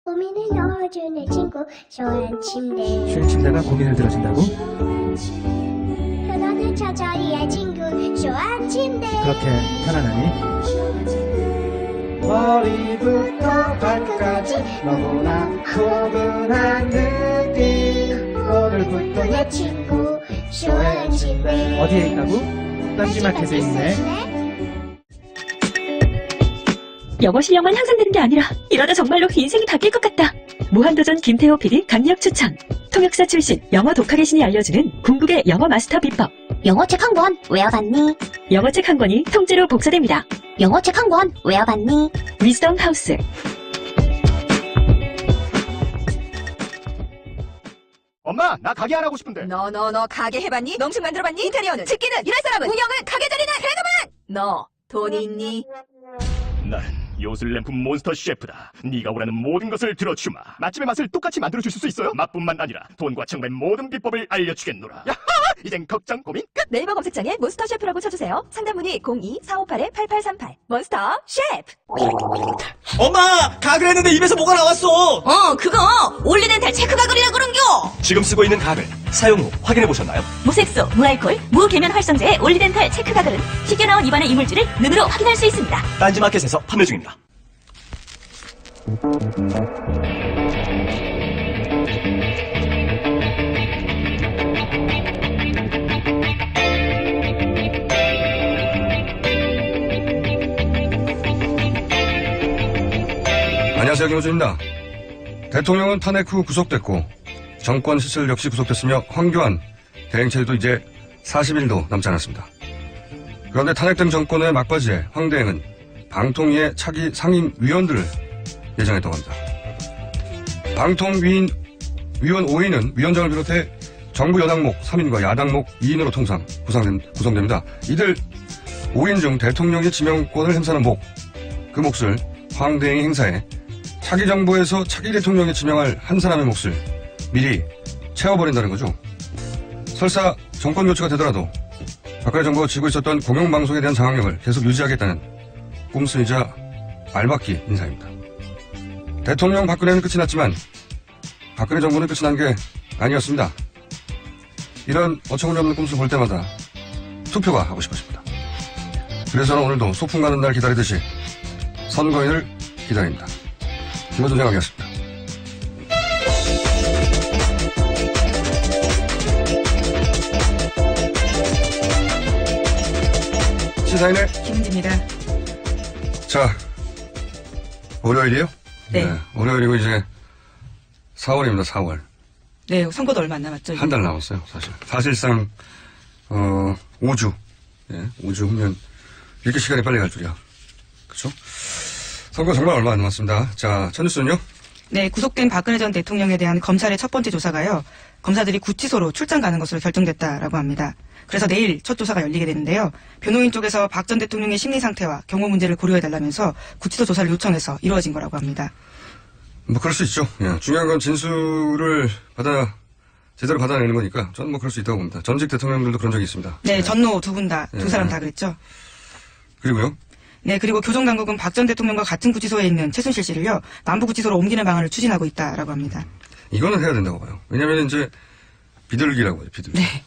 고민을 넣어주는 친구 쇼한 침대. 쉴 침대가 고민을 들어준다고? 편안한 저자리의 친구 쇼한 침대. 그렇게 편안하니? 머리부터 발끝까지 너무나 포근한 느낌. 오늘부터 내 친구 쇼한 침대. 어디에 있다고? 딴지마켓에 있네. 영어 실력만 향상되는 게 아니라 이러다 정말로 인생이 바뀔 것 같다. 무한도전 김태호 PD 강력 추천. 통역사 출신 영어 독학의 신이 알려주는 궁극의 영어 마스터 비법. 영어책 한 권 외워봤니? 영어책 한 권이 통째로 복사됩니다. 영어책 한 권 외워봤니? 위즈덤 하우스. 엄마, 나 가게 안 하고 싶은데. 너 가게 해봤니? 농식 만들어봤니? 인테리어는? 집기는? 일할 사람은? 운영은? 가게들이나? 그만! 너 돈이 있니? 나는 요술램프 몬스터 셰프다. 네가 원하는 모든 것을 들어주마. 맛집의 맛을 똑같이 만들어줄 수 있어요? 맛뿐만 아니라 돈과 청소의 모든 비법을 알려주겠노라. 야하! 이젠 걱정 고민 끝! 네이버 검색창에 몬스터 셰프라고 쳐주세요. 상담 문의 02-458-8838. 몬스터 셰프! 엄마! 가글 했는데 입에서 뭐가 나왔어! 그거 올리덴탈 체크 가글이라 그런겨! 지금 쓰고 있는 가글 사용 후 확인해보셨나요? 무색소, 무알콜, 무계면 활성제의 올리덴탈 체크 가글은 쉽게 나온 입안의 이물질을 눈으로 확인할 수 있습니다. 딴지마켓에서 판매 중입니다. 안녕하세요, 김호준입니다. 대통령은 탄핵 후 구속됐고 정권 시절 역시 구속됐으며 황교안 대행체도 이제 40일도 남지 않았습니다. 그런데 탄핵된 정권의 막바지에 황 대행은 방통위의 차기 상임위원들을 예정했다고 합니다. 방통위원 5인은 위원장을 비롯해 정부 여당목 3인과 야당목 2인으로 통상 구성됩니다. 이들 5인 중 대통령이 지명권을 행사하는 목, 그 몫을 황 대행이 행사해 차기 정부에서 차기 대통령이 지명할 한 사람의 몫을 미리 채워버린다는 거죠. 설사 정권 교체가 되더라도 박근혜 정부가 쥐고 있었던 공영방송에 대한 장악력을 계속 유지하겠다는 꼼수이자 알박기 인사입니다. 대통령 박근혜는 끝이 났지만 박근혜 정부는 끝이 난 게 아니었습니다. 이런 어처구니없는 꼼수 볼 때마다 투표가 하고 싶어집니다. 그래서 저는 오늘도 소풍 가는 날 기다리듯이 선거인을 기다립니다. 김호준 장관이었습니다. 시사인의 김은지입니다. 자, 월요일이요? 네. 월요일이고 이제 4월입니다. 4월. 네, 선거도 얼마 안 남았죠. 한 달 남았어요, 사실. 사실상 5주. 예, 5주 후면 이렇게 시간이 빨리 갈 줄이야. 그쵸? 선거 정말 얼마 안 남았습니다. 자, 첫 뉴스는요? 네, 구속된 박근혜 전 대통령에 대한 검찰의 첫 번째 조사가요. 검사들이 구치소로 출장 가는 것으로 결정됐다라고 합니다. 그래서 내일 첫 조사가 열리게 되는데요. 변호인 쪽에서 박 전 대통령의 심리 상태와 경호 문제를 고려해달라면서 구치소 조사를 요청해서 이루어진 거라고 합니다. 뭐 그럴 수 있죠. 예, 중요한 건 진술을 제대로 받아내는 거니까 저는 뭐 그럴 수 있다고 봅니다. 전직 대통령들도 그런 적이 있습니다. 네, 전노 두 분 다, 예. 두 사람 다 그랬죠. 그리고요? 네, 그리고 교정당국은 박 전 대통령과 같은 구치소에 있는 최순실 씨를요, 남부구치소로 옮기는 방안을 추진하고 있다라고 합니다. 이거는 해야 된다고 봐요. 왜냐면 이제 비둘기라고 해요, 비둘기. 네.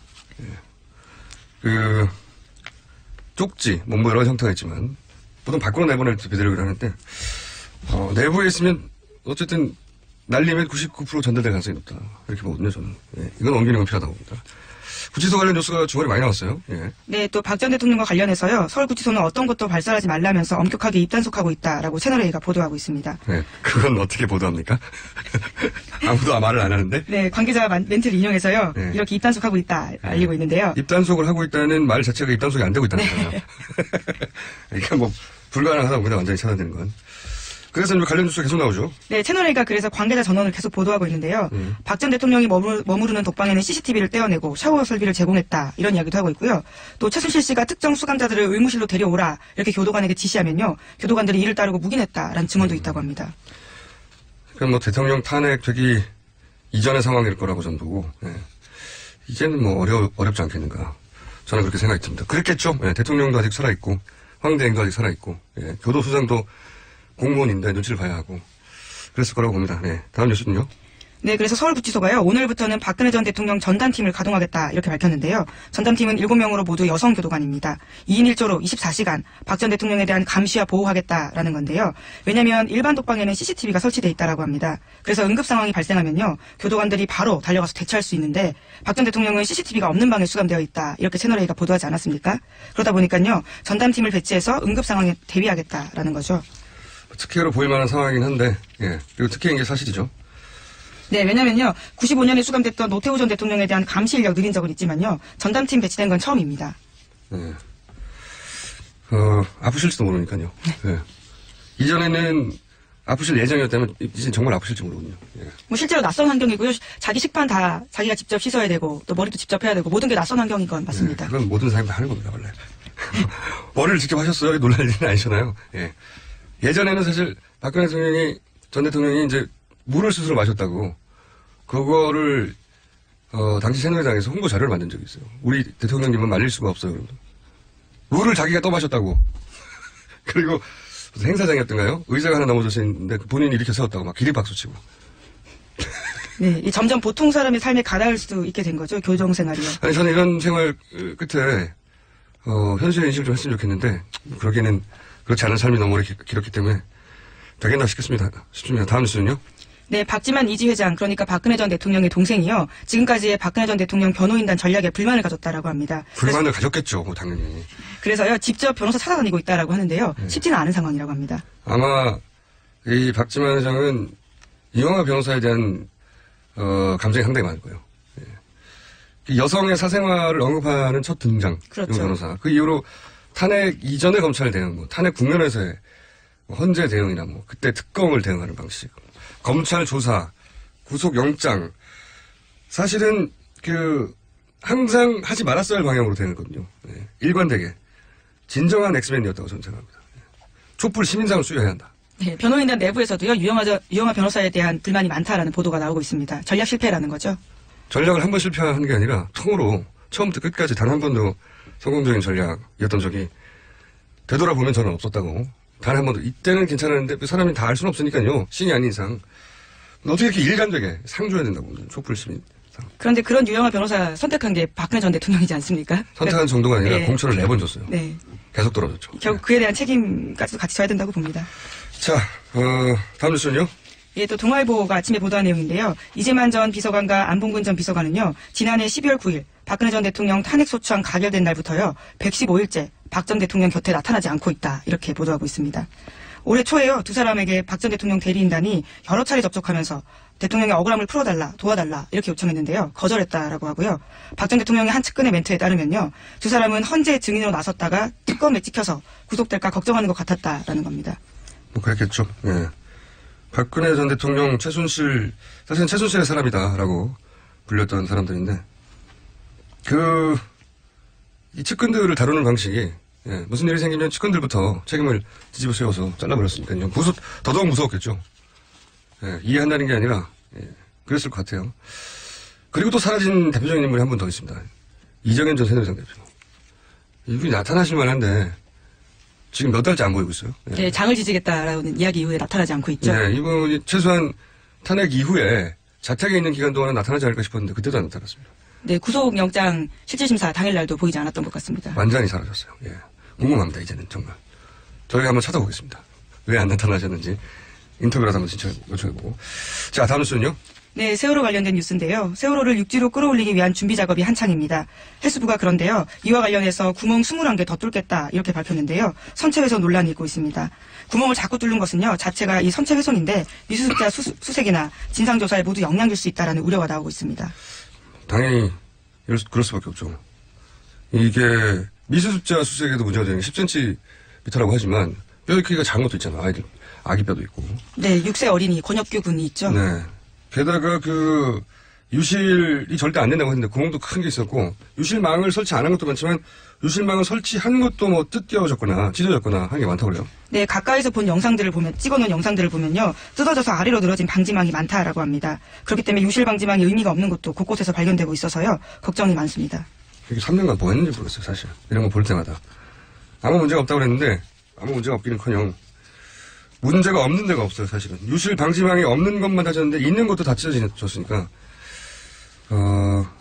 쪽지, 뭐 여러 가지 형태가 있지만, 보통 밖으로 내보낼 때 비둘기를 하는데, 내부에 있으면 어쨌든 날리면 99% 전달될 가능성이 높다. 이렇게 보거든요, 저는. 예, 이건 옮기는 건 필요하다고 봅니다. 구치소 관련 뉴스가 주말에 많이 나왔어요. 예. 네, 또 박 전 대통령과 관련해서요, 서울구치소는 어떤 것도 발설하지 말라면서 엄격하게 입단속하고 있다라고 채널A가 보도하고 있습니다. 네, 그건 어떻게 보도합니까? 아무도 말을 안 하는데? 네, 관계자 멘트를 인용해서요, 네. 이렇게 입단속하고 있다 알리고 있는데요. 입단속을 하고 있다는 말 자체가 입단속이 안 되고 있다는 거예요. 그러니까 뭐 불가능하다고 그냥 완전히 차단되는 건. 그래서 이제 관련 뉴스가 계속 나오죠. 네, 채널A가 그래서 관계자 전원을 계속 보도하고 있는데요. 박 전 대통령이 머무르는 독방에는 CCTV를 떼어내고 샤워 설비를 제공했다 이런 이야기도 하고 있고요. 또 최순실 씨가 특정 수감자들을 의무실로 데려오라 이렇게 교도관에게 지시하면요, 교도관들이 이를 따르고 묵인했다라는 증언도 있다고 합니다. 그럼 뭐 대통령 탄핵되기 이전의 상황일 거라고 저는 보고, 예. 이제는 뭐 어렵지 않겠는가. 저는 그렇게 생각이 듭니다. 그랬겠죠. 예, 대통령도 아직 살아있고, 황 대행도 아직 살아있고, 예, 교도소장도 공무원인데 눈치를 봐야 하고. 그랬을 거라고 봅니다. 네. 다음 뉴스는요? 네, 그래서 서울구치소가요, 오늘부터는 박근혜 전 대통령 전담팀을 가동하겠다, 이렇게 밝혔는데요. 전담팀은 7명으로 모두 여성 교도관입니다. 2인 1조로 24시간 박 전 대통령에 대한 감시와 보호하겠다라는 건데요. 왜냐면 일반 독방에는 CCTV가 설치돼 있다라고 합니다. 그래서 응급 상황이 발생하면요, 교도관들이 바로 달려가서 대처할 수 있는데, 박 전 대통령은 CCTV가 없는 방에 수감되어 있다, 이렇게 채널A가 보도하지 않았습니까? 그러다 보니까요, 전담팀을 배치해서 응급 상황에 대비하겠다라는 거죠. 특혜로 보일 만한 상황이긴 한데, 예. 그리고 특혜인 게 사실이죠. 네, 왜냐면요, 95년에 수감됐던 노태우 전 대통령에 대한 감시 인력 늘린 적은 있지만요, 전담팀 배치된 건 처음입니다. 네. 아프실지도 모르니까요. 네. 이전에는 아프실 예정이었다면, 이제 정말 아프실지 모르거든요. 예. 뭐 실제로 낯선 환경이고요. 자기 식판 다 자기가 직접 씻어야 되고, 또 머리도 직접 해야 되고, 모든 게 낯선 환경인 건 맞습니다. 네, 그건 모든 사람이 다 하는 겁니다, 원래. 머리를 직접 하셨어요? 놀랄 일은 아니잖아요. 예. 예전에는 사실 박근혜 전 대통령이 이제 물을 스스로 마셨다고, 그거를, 당시 새누리당에서 홍보 자료를 만든 적이 있어요. 우리 대통령님은 말릴 수가 없어요. 그러면서. 물을 자기가 또 마셨다고. 그리고 무슨 행사장이었던가요? 의자가 하나 넘어져 있는데 본인이 이렇게 세웠다고 막 기립박수 치고. 네, 이 점점 보통 사람의 삶에 가닿을 수도 있게 된 거죠. 교정 생활이요. 아니, 저는 이런 생활 끝에, 현실 인식을 좀 했으면 좋겠는데, 그러기에는 그렇지 않은 삶이 너무 오래 길었기 때문에 되겠나 싶습니다. 다음 뉴스는요? 네, 박지만 이지 회장, 그러니까 박근혜 전 대통령의 동생이요. 지금까지의 박근혜 전 대통령 변호인단 전략에 불만을 가졌다라고 합니다. 불만을 가졌겠죠, 뭐 당연히. 그래서요, 직접 변호사 찾아다니고 있다라고 하는데요. 쉽지는 않은 상황이라고 합니다. 아마 이 박지만 회장은 이영하 변호사에 대한 감정이 상당히 많을 거예요. 예. 여성의 사생활을 언급하는 첫 등장, 그렇죠. 이영하 변호사. 그 이후로 탄핵 이전의 검찰 대응, 뭐 탄핵 국면에서의 헌재 대응이나 뭐 그때 특검을 대응하는 방식, 검찰 조사, 구속 영장, 사실은 항상 하지 말았어야 할 방향으로 되는거든요. 예. 일관되게 진정한 엑스맨이었다고 저는 생각합니다. 예. 촛불 시민상을 수여해야 한다. 네, 변호인단 내부에서도요, 유영하 변호사에 대한 불만이 많다라는 보도가 나오고 있습니다. 전략 실패라는 거죠. 전략을 한 번 실패한 게 아니라 통으로 처음부터 끝까지 단 한 번도 성공적인 전략이었던 적이 되돌아보면 저는 없었다고. 단 한 번도. 이때는 괜찮았는데 사람이 다 알 수는 없으니까요. 신이 아닌 이상. 어떻게 이렇게 일관되게 상 줘야 된다고. 촛불 시민. 그런데 그런 유영하 변호사 선택한 게 박근혜 전 대통령이지 않습니까? 선택한 정도가 아니라 네. 공천을 4번 줬어요. 네. 계속 떨어졌죠. 결국 그에 대한 책임까지도 같이 져야 된다고 봅니다. 자, 다음 뉴스는요? 예, 또 동아일보가 아침에 보도한 내용인데요. 이재만 전 비서관과 안봉근 전 비서관은요, 지난해 12월 9일 박근혜 전 대통령 탄핵소추안 가결된 날부터요, 115일째 박 전 대통령 곁에 나타나지 않고 있다, 이렇게 보도하고 있습니다. 올해 초에요, 두 사람에게 박 전 대통령 대리인단이 여러 차례 접촉하면서 대통령의 억울함을 풀어달라, 도와달라 이렇게 요청했는데요, 거절했다라고 하고요. 박 전 대통령의 한 측근의 멘트에 따르면요, 두 사람은 헌재 증인으로 나섰다가 특검에 찍혀서 구속될까 걱정하는 것 같았다라는 겁니다. 뭐 그랬겠죠. 예. 박근혜 전 대통령 사실은 최순실의 사람이다라고 불렸던 사람들인데, 이 측근들을 다루는 방식이, 예, 무슨 일이 생기면 측근들부터 책임을 뒤집어 세워서 잘라버렸으니까요. 더더욱 무서웠겠죠. 예, 이해한다는 게 아니라, 예, 그랬을 것 같아요. 그리고 또 사라진 대표적인 인물이 한 분 더 있습니다. 이정현 전 새누리당 대표. 이분이 나타나실 만한데, 지금 몇 달째 안 보이고 있어요. 예. 네, 장을 지지겠다라는 이야기 이후에 나타나지 않고 있죠. 네, 이분이 최소한 탄핵 이후에 자택에 있는 기간 동안은 나타나지 않을까 싶었는데 그때도 안 나타났습니다. 네, 구속영장 실질심사 당일날도 보이지 않았던 것 같습니다. 완전히 사라졌어요. 예. 궁금합니다, 이제는 정말. 저희가 한번 찾아보겠습니다. 왜 안 나타나셨는지 인터뷰라도 한번 요청해보고. 자, 다음 뉴스는요? 네, 세월호 관련된 뉴스인데요. 세월호를 육지로 끌어올리기 위한 준비 작업이 한창입니다. 해수부가 그런데요, 이와 관련해서 구멍 21개 더 뚫겠다 이렇게 밝혔는데요. 선체 훼손 논란이 있고 있습니다. 구멍을 자꾸 뚫는 것은요, 자체가 이 선체 훼손인데 미수습자 수색이나 진상조사에 모두 영향 줄 수 있다는 우려가 나오고 있습니다. 당연히 그럴 수밖에 없죠. 이게 미수습자 수색에도 문제가 되는 게 10cm라고 하지만 뼈의 크기가 작은 것도 있잖아요. 아기 뼈도 있고. 네, 6세 어린이 권혁규 군이 있죠. 네. 게다가 유실이 절대 안 된다고 했는데 구멍도 큰 게 있었고, 유실망을 설치 안 한 것도 많지만 유실망을 설치한 것도 뭐 뜯겨졌거나 찢어졌거나 한 게 많다고 그래요. 네, 가까이서 본 영상들을 보면, 찍어놓은 영상들을 보면요, 뜯어져서 아래로 늘어진 방지망이 많다라고 합니다. 그렇기 때문에 유실 방지망이 의미가 없는 것도 곳곳에서 발견되고 있어서요, 걱정이 많습니다. 이게 3년간 뭐 했는지 모르겠어요, 사실. 이런 거 볼 때마다. 아무 문제가 없다고 그랬는데, 아무 문제가 없기는커녕, 문제가 없는 데가 없어요, 사실은. 유실 방지망이 없는 것만 다졌는데 있는 것도 다 찢어졌으니까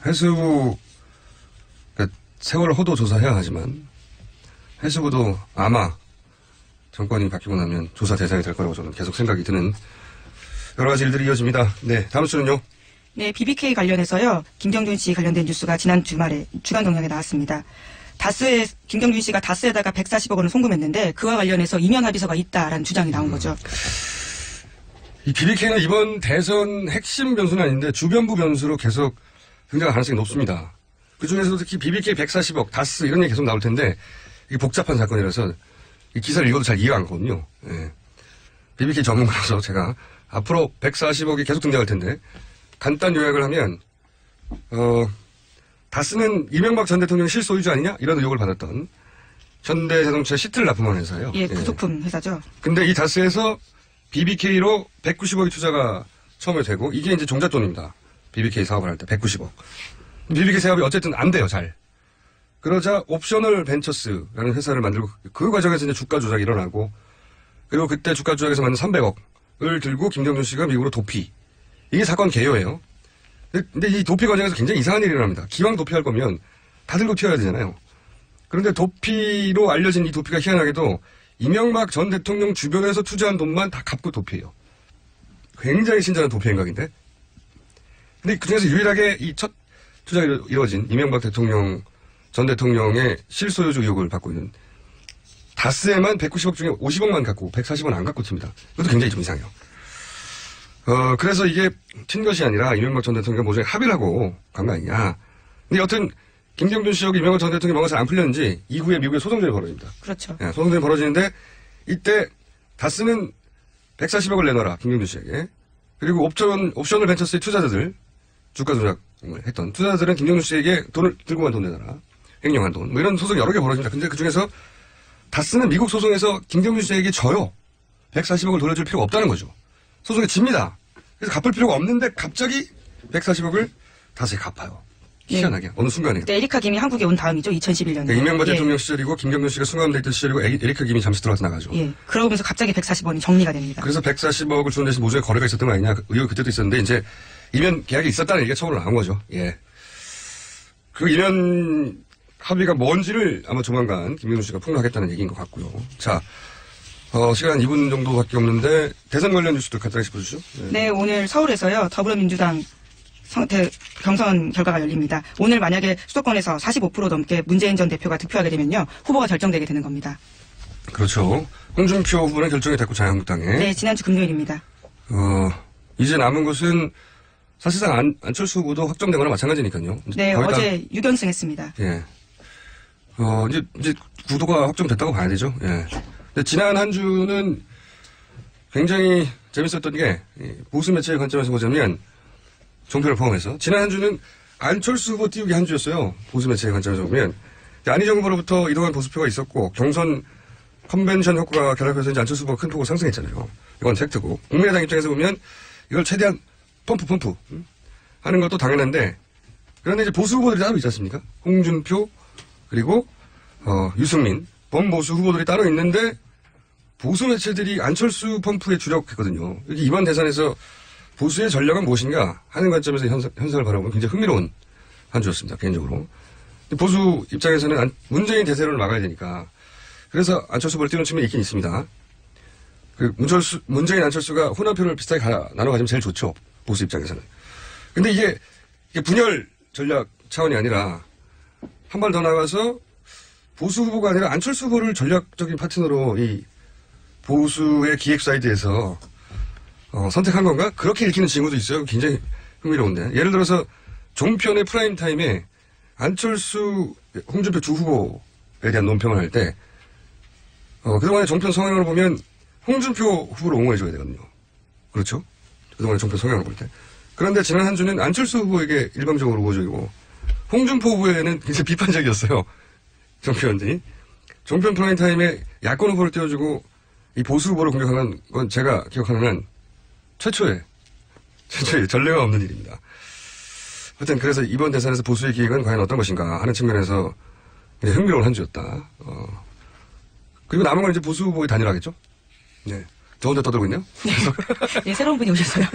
해수부 그러니까 세월 호도 조사해야 하지만 해수부도 아마 정권이 바뀌고 나면 조사 대상이 될 거라고 저는 계속 생각이 드는 여러 가지 일들이 이어집니다. 네, 다음 주는요. 네, BBK 관련해서요. 김경준 씨 관련된 뉴스가 지난 주말에 주간 경향에 나왔습니다. 김경준 씨가 다스에다가 140억 원을 송금했는데 그와 관련해서 이면 합의서가 있다라는 주장이 나온 거죠. 이 BBK는 이번 대선 핵심 변수는 아닌데 주변부 변수로 계속 등장할 가능성이 높습니다. 그중에서도 특히 BBK 140억, 다스 이런 얘기 계속 나올 텐데 이게 복잡한 사건이라서 이 기사를 읽어도 잘 이해가 안 가거든요. 예. BBK 전문가라서 제가 앞으로 140억이 계속 등장할 텐데 간단 요약을 하면 다스는 이명박 전 대통령 실소유주 아니냐 이런 의혹을 받았던 현대자동차 시트를 납품한 회사예요. 예, 구속품 회사죠. 근데 이 다스에서 BBK로 190억이 투자가 처음에 되고 이게 이제 종잣돈입니다. BBK 사업을 할 때 190억. BBK 사업이 어쨌든 안 돼요, 잘. 그러자 옵셔널 벤처스라는 회사를 만들고 그 과정에서 이제 주가 조작이 일어나고 그리고 그때 주가 조작에서 받는 300억을 들고 김경준 씨가 미국으로 도피. 이게 사건 개요예요. 근데 이 도피 과정에서 굉장히 이상한 일이 일어납니다. 기왕 도피할 거면 다 들고 튀어야 되잖아요. 그런데 도피로 알려진 이 도피가 희한하게도 이명박 전 대통령 주변에서 투자한 돈만 다 갚고 도피해요. 굉장히 신선한 도피 행각인데. 근데 그중에서 유일하게 이 첫 투자가 이루어진 이명박 전 대통령의 실소유주 의혹을 받고 있는 다스에만 190억 중에 50억만 갖고 140원 안 갖고 튑니다. 이것도 굉장히 좀 이상해요. 그래서 이게 튄 것이 아니라 이명박 전 대통령과 모종의 합의를 하고 간 거 아니냐. 근데 여튼 김경준 씨하고 이명박 전 대통령이 뭔가 잘 안 풀렸는지 이후에 미국에 소송전이 벌어집니다. 그렇죠. 예, 소송전이 벌어지는데 이때 다스는 140억을 내놔라 김경준 씨에게. 그리고 옵셔널 벤처스의 투자자들 주가 조작을 했던 투자자들은 김경준 씨에게 돈을 들고만 돈 내놔라. 횡령한 돈. 뭐 이런 소송이 여러 개 벌어집니다. 근데 그중에서 다스는 미국 소송에서 김경준 씨에게 져요. 140억을 돌려줄 필요가 없다는 거죠. 소송에 집니다. 그래서 갚을 필요가 없는데 갑자기 140억을 다스에 갚아요. 희한하게. 어느 순간에. 그때 에리카 김이 한국에 온 다음이죠. 2011년에. 그러니까 이명박 대통령 시절이고 김경준 씨가 순감돼 있던 시절이고 에리카 김이 잠시 들어와서 나가죠. 예. 그러면서 갑자기 140원이 정리가 됩니다. 그래서 140억을 주는 대신 모종의 거래가 있었던 거 아니냐. 의혹이 그때도 있었는데 이제 이면 계약이 있었다는 얘기가 처음으로 나온 거죠. 예. 그 이면 합의가 뭔지를 아마 조만간 김경준 씨가 폭로하겠다는 얘기인 것 같고요. 자, 시간 2분 정도밖에 없는데 대선 관련 뉴스도 간단히 짚어주시죠. 네, 오늘 서울에서요. 더불어민주당 경선 결과가 열립니다. 오늘 만약에 수도권에서 45% 넘게 문재인 전 대표가 득표하게 되면요. 후보가 결정되게 되는 겁니다. 그렇죠. 홍준표 후보는 결정이 됐고 자유한국당에. 네, 지난주 금요일입니다. 이제 남은 것은 사실상 안철수 후보도 확정되거나 마찬가지니까요. 네, 거의 어제 6연승 했습니다. 예. 이제 구도가 확정됐다고 봐야 되죠. 예. 근데 지난 한 주는 굉장히 재밌었던 게 보수 매체의 관점에서 보자면 종편을 포함해서 지난 한 주는 안철수 후보 띄우기 한 주였어요. 보수 매체의 관점에서 보면 안희정 후보로부터 이동한 보수표가 있었고 경선 컨벤션 효과가 결합해서 이제 안철수 후보가 큰 폭으로 상승했잖아요. 이건 팩트고 국민의당 입장에서 보면 이걸 최대한 펌프 하는 것도 당연한데 그런데 이제 보수 후보들이 따로 있지 않습니까? 홍준표 그리고 유승민 범보수 후보들이 따로 있는데 보수 매체들이 안철수 펌프에 주력했거든요. 이번 대선에서 보수의 전략은 무엇인가 하는 관점에서 현상을 바라보면 굉장히 흥미로운 한 주였습니다. 개인적으로. 보수 입장에서는 문재인 대세론을 막아야 되니까 그래서 안철수 후보를 띄우는 측면이 있긴 있습니다. 문재인 안철수가 호남표를 비슷하게 나눠 가지면 제일 좋죠. 보수 입장에서는. 근데 이게 분열 전략 차원이 아니라 한 발 더 나가서 보수 후보가 아니라 안철수 후보를 전략적인 파트너로 이 보수의 기획 사이드에서 선택한 건가? 그렇게 읽히는 징후도 있어요. 굉장히 흥미로운데. 예를 들어서 종편의 프라임타임에 안철수, 홍준표 두 후보에 대한 논평을 할 때 그동안의 종편 성향을 보면 홍준표 후보를 옹호해줘야 되거든요. 그렇죠? 그동안의 종편 성향을 볼 때. 그런데 지난 한 주는 안철수 후보에게 일방적으로 우호적이고 홍준표 후보에는 굉장히 비판적이었어요. 종편들이. 종편 프라임타임에 야권 후보를 띄워주고 이 보수 후보를 공격하는 건 제가 기억하는 한 최초의 전례가 없는 일입니다. 하여튼 그래서 이번 대선에서 보수의 기획은 과연 어떤 것인가 하는 측면에서 흥미로운 한 주였다. 그리고 남은 건 이제 보수 후보의 단일화겠죠? 네. 저 혼자 떠들고 있네요. 예, 새로운 분이 오셨어요.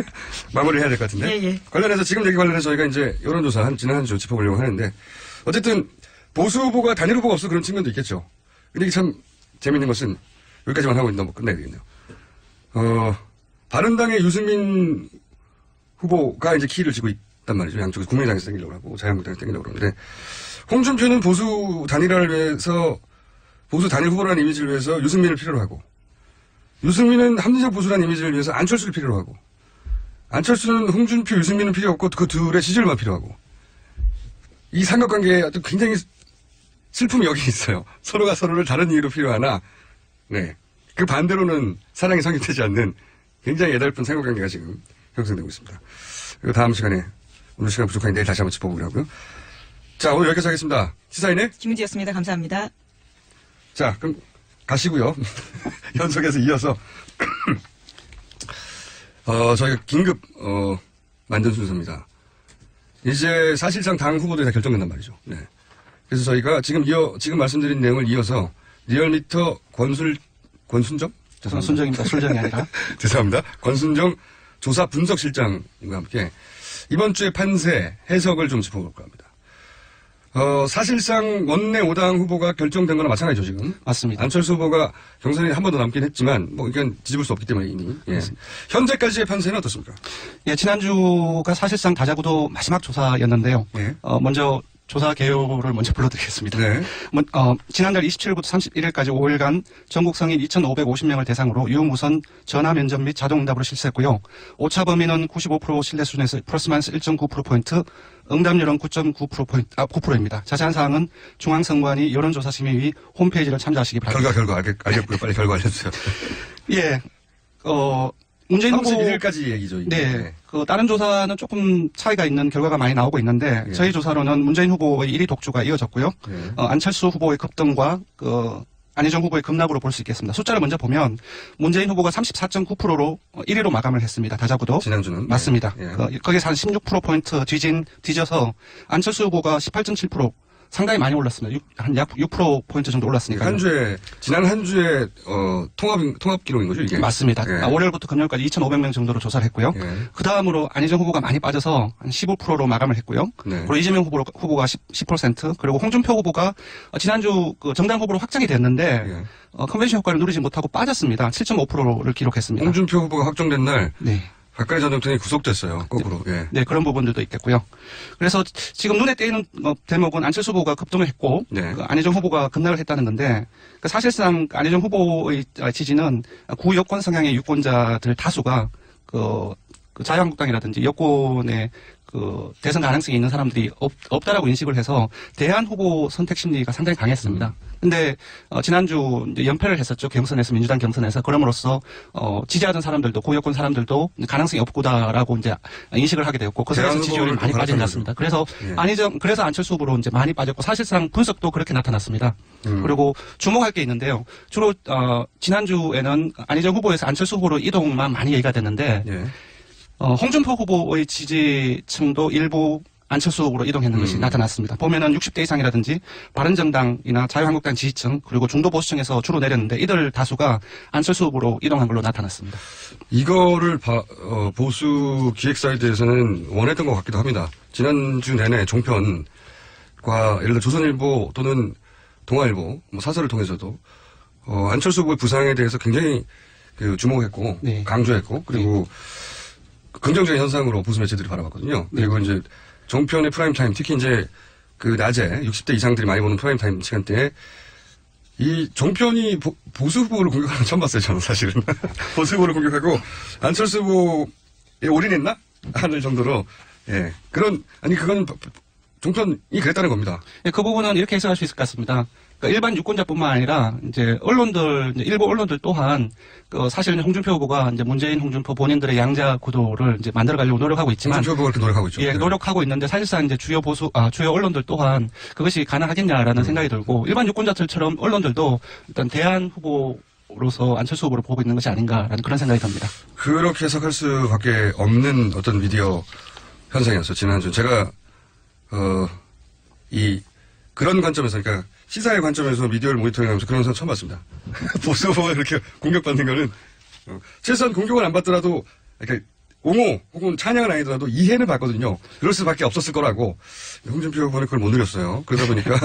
마무리를 해야 될 것 같은데. 예, 예. 관련해서 지금 얘기 관련해서 저희가 이제 여론조사 지난 한 주 짚어보려고 하는데 어쨌든 보수 후보가 단일 후보가 없어 그런 측면도 있겠죠. 근데 이게 참 재밌는 것은 여기까지만 하고 넘어 끝내야 되겠네요. 바른당의 유승민 후보가 이제 키를 쥐고 있단 말이죠. 양쪽에서 국민의당에서 땡기려고 하고 자유한국당에서 땡기려고 그러는데 홍준표는 보수 단일화를 위해서 보수 단일 후보라는 이미지를 위해서 유승민을 필요로 하고 유승민은 합리적 보수라는 이미지를 위해서 안철수를 필요로 하고 안철수는 홍준표, 유승민은 필요 없고 그 둘의 지지율만 필요하고 이 삼각관계에 어떤 굉장히 슬픔이 여기 있어요. 서로가 서로를 다른 이유로 필요하나 네. 그 반대로는 사랑이 성립되지 않는 굉장히 애달픈 삼각관계가 지금 형성되고 있습니다. 그리고 다음 시간에 오늘 시간 부족하니 내일 다시 한번 짚어보기로 하고요. 자, 오늘 여기까지 하겠습니다. 시사인의 김은지였습니다. 감사합니다. 자, 그럼 가시고요. 연속해서 이어서 저희가 긴급 만든 순서입니다. 이제 사실상 당 후보들이 다 결정된단 말이죠. 네. 그래서 저희가 지금 말씀드린 내용을 이어서 리얼미터 권순정? 순정입니다. 술정이 아니라. 죄송합니다. 권순정 조사 분석실장과 함께 이번 주의 판세 해석을 좀 짚어볼까 합니다. 사실상 원내 5당 후보가 결정된 거나 마찬가지죠, 지금. 맞습니다. 안철수 후보가 경선이 한 번 더 남긴 했지만, 이건 뒤집을 수 없기 때문에 이미. 예. 현재까지의 판세는 어떻습니까? 예, 지난주가 사실상 다자구도 마지막 조사였는데요. 예. 먼저 조사 개요를 먼저 불러드리겠습니다. 네. 지난달 27일부터 31일까지 5일간 전국 성인 2,550명을 대상으로 유무선 전화 면접 및 자동응답으로 실시했고요. 오차 범위는 95% 신뢰 수준에서 플러스 마이너스 1.9%포인트, 응답률은 9.9%입니다. 자세한 사항은 중앙선관위 여론조사심의위 홈페이지를 참조하시기 바랍니다. 결과 알겠고요. 빨리 결과 알려주세요. 예, 문재인 후보 31일까지 얘기죠. 이게. 네. 다른 조사는 조금 차이가 있는 결과가 많이 나오고 있는데, 예. 저희 조사로는 문재인 후보의 1위 독주가 이어졌고요. 예. 안철수 후보의 급등과, 안희정 후보의 급락으로 볼 수 있겠습니다. 숫자를 먼저 보면, 문재인 후보가 34.9%로 1위로 마감을 했습니다. 다자구도. 지난주는. 맞습니다. 예. 거기서 한 16%포인트 뒤져서, 안철수 후보가 18.7%, 상당히 많이 올랐습니다. 한 약 6%포인트 정도 올랐으니까요. 지난 한 주에, 통합 기록인 거죠, 이게? 맞습니다. 예. 월요일부터 금요일까지 2,500명 정도로 조사를 했고요. 예. 그 다음으로 안희정 후보가 많이 빠져서 한 15%로 마감을 했고요. 네. 그리고 이재명 후보가 10%, 그리고 홍준표 후보가 지난주 정당 후보로 확정이 됐는데, 예. 컨벤션 효과를 누리지 못하고 빠졌습니다. 7.5%를 기록했습니다. 홍준표 후보가 확정된 날, 네. 박근혜 전 대통령이 구속됐어요. 거꾸로. 예. 네, 그런 부분들도 있겠고요. 그래서 지금 눈에 띄는 대목은 안철수 후보가 급등을 했고, 네. 안희정 후보가 급락을 했다는 건데, 사실상 안희정 후보의 지지는 구여권 성향의 유권자들 다수가 자유한국당이라든지 여권의 대선 가능성이 있는 사람들이 없다라고 인식을 해서 대안 후보 선택 심리가 상당히 강했습니다. 근데 지난주 이제 연패를 했었죠. 경선에서, 민주당 경선에서. 그럼으로써 지지하던 사람들도, 고여권 사람들도 가능성이 없구나라고 이제 인식을 하게 되었고, 그래서 지지율이 많이 빠진 것 같습니다. 그래서 예. 그래서 안철수 후보로 이제 많이 빠졌고, 사실상 분석도 그렇게 나타났습니다. 그리고 주목할 게 있는데요. 주로 지난주에는 안희정 후보에서 안철수 후보로 이동만 많이 얘기가 됐는데, 예. 홍준표 후보의 지지층도 일부 안철수 후보로 이동했는 것이 나타났습니다. 보면은 60대 이상이라든지 바른정당이나 자유한국당 지지층 그리고 중도 보수층에서 주로 내렸는데 이들 다수가 안철수 후보로 이동한 걸로 나타났습니다. 이거를 보수 기획사이드에서는 원했던 것 같기도 합니다. 지난주 내내 종편과 예를 들어 조선일보 또는 동아일보 사설을 통해서도 안철수 후보의 부상에 대해서 굉장히 주목했고 네. 강조했고 그리고 긍정적인 현상으로 보수 매체들이 바라봤거든요. 그리고 이제 종편의 프라임타임, 특히 이제 낮에 60대 이상들이 많이 보는 프라임타임 시간대에 이 종편이 보수 후보를 공격하는 건 처음 봤어요, 저는 사실은. 보수 후보를 공격하고 안철수 후보에 올인했나? 하는 정도로, 예. 그건 종편이 그랬다는 겁니다. 예, 그 부분은 이렇게 해석할 수 있을 것 같습니다. 그러니까 일반 유권자뿐만 아니라 이제 일부 언론들 또한 사실은 홍준표 후보가 이제 문재인, 홍준표 본인들의 양자 구도를 이제 만들어가려고 노력하고 있지만 홍준표 후보가 그렇게 노력하고 있죠. 예, 노력하고 있는데 사실상 이제 주요 언론들 또한 그것이 가능하겠냐라는 생각이 들고 일반 유권자들처럼 언론들도 일단 대안 후보로서 안철수 후보를 보고 있는 것이 아닌가라는 그런 생각이 듭니다. 그렇게 해석할 수밖에 없는 어떤 미디어 현상이었어요. 지난주 제가 그런 관점에서 그러니까 시사의 관점에서 미디어를 모니터링하면서 그런 현상 처음 봤습니다. 보수 후보가 그렇게 공격받는 거는 최소한 공격을 안 받더라도 이렇게 옹호 혹은 찬양은 아니더라도 이해는 받거든요. 그럴 수밖에 없었을 거라고 홍준표 후보는 그걸 못 누렸어요. 그러다 보니까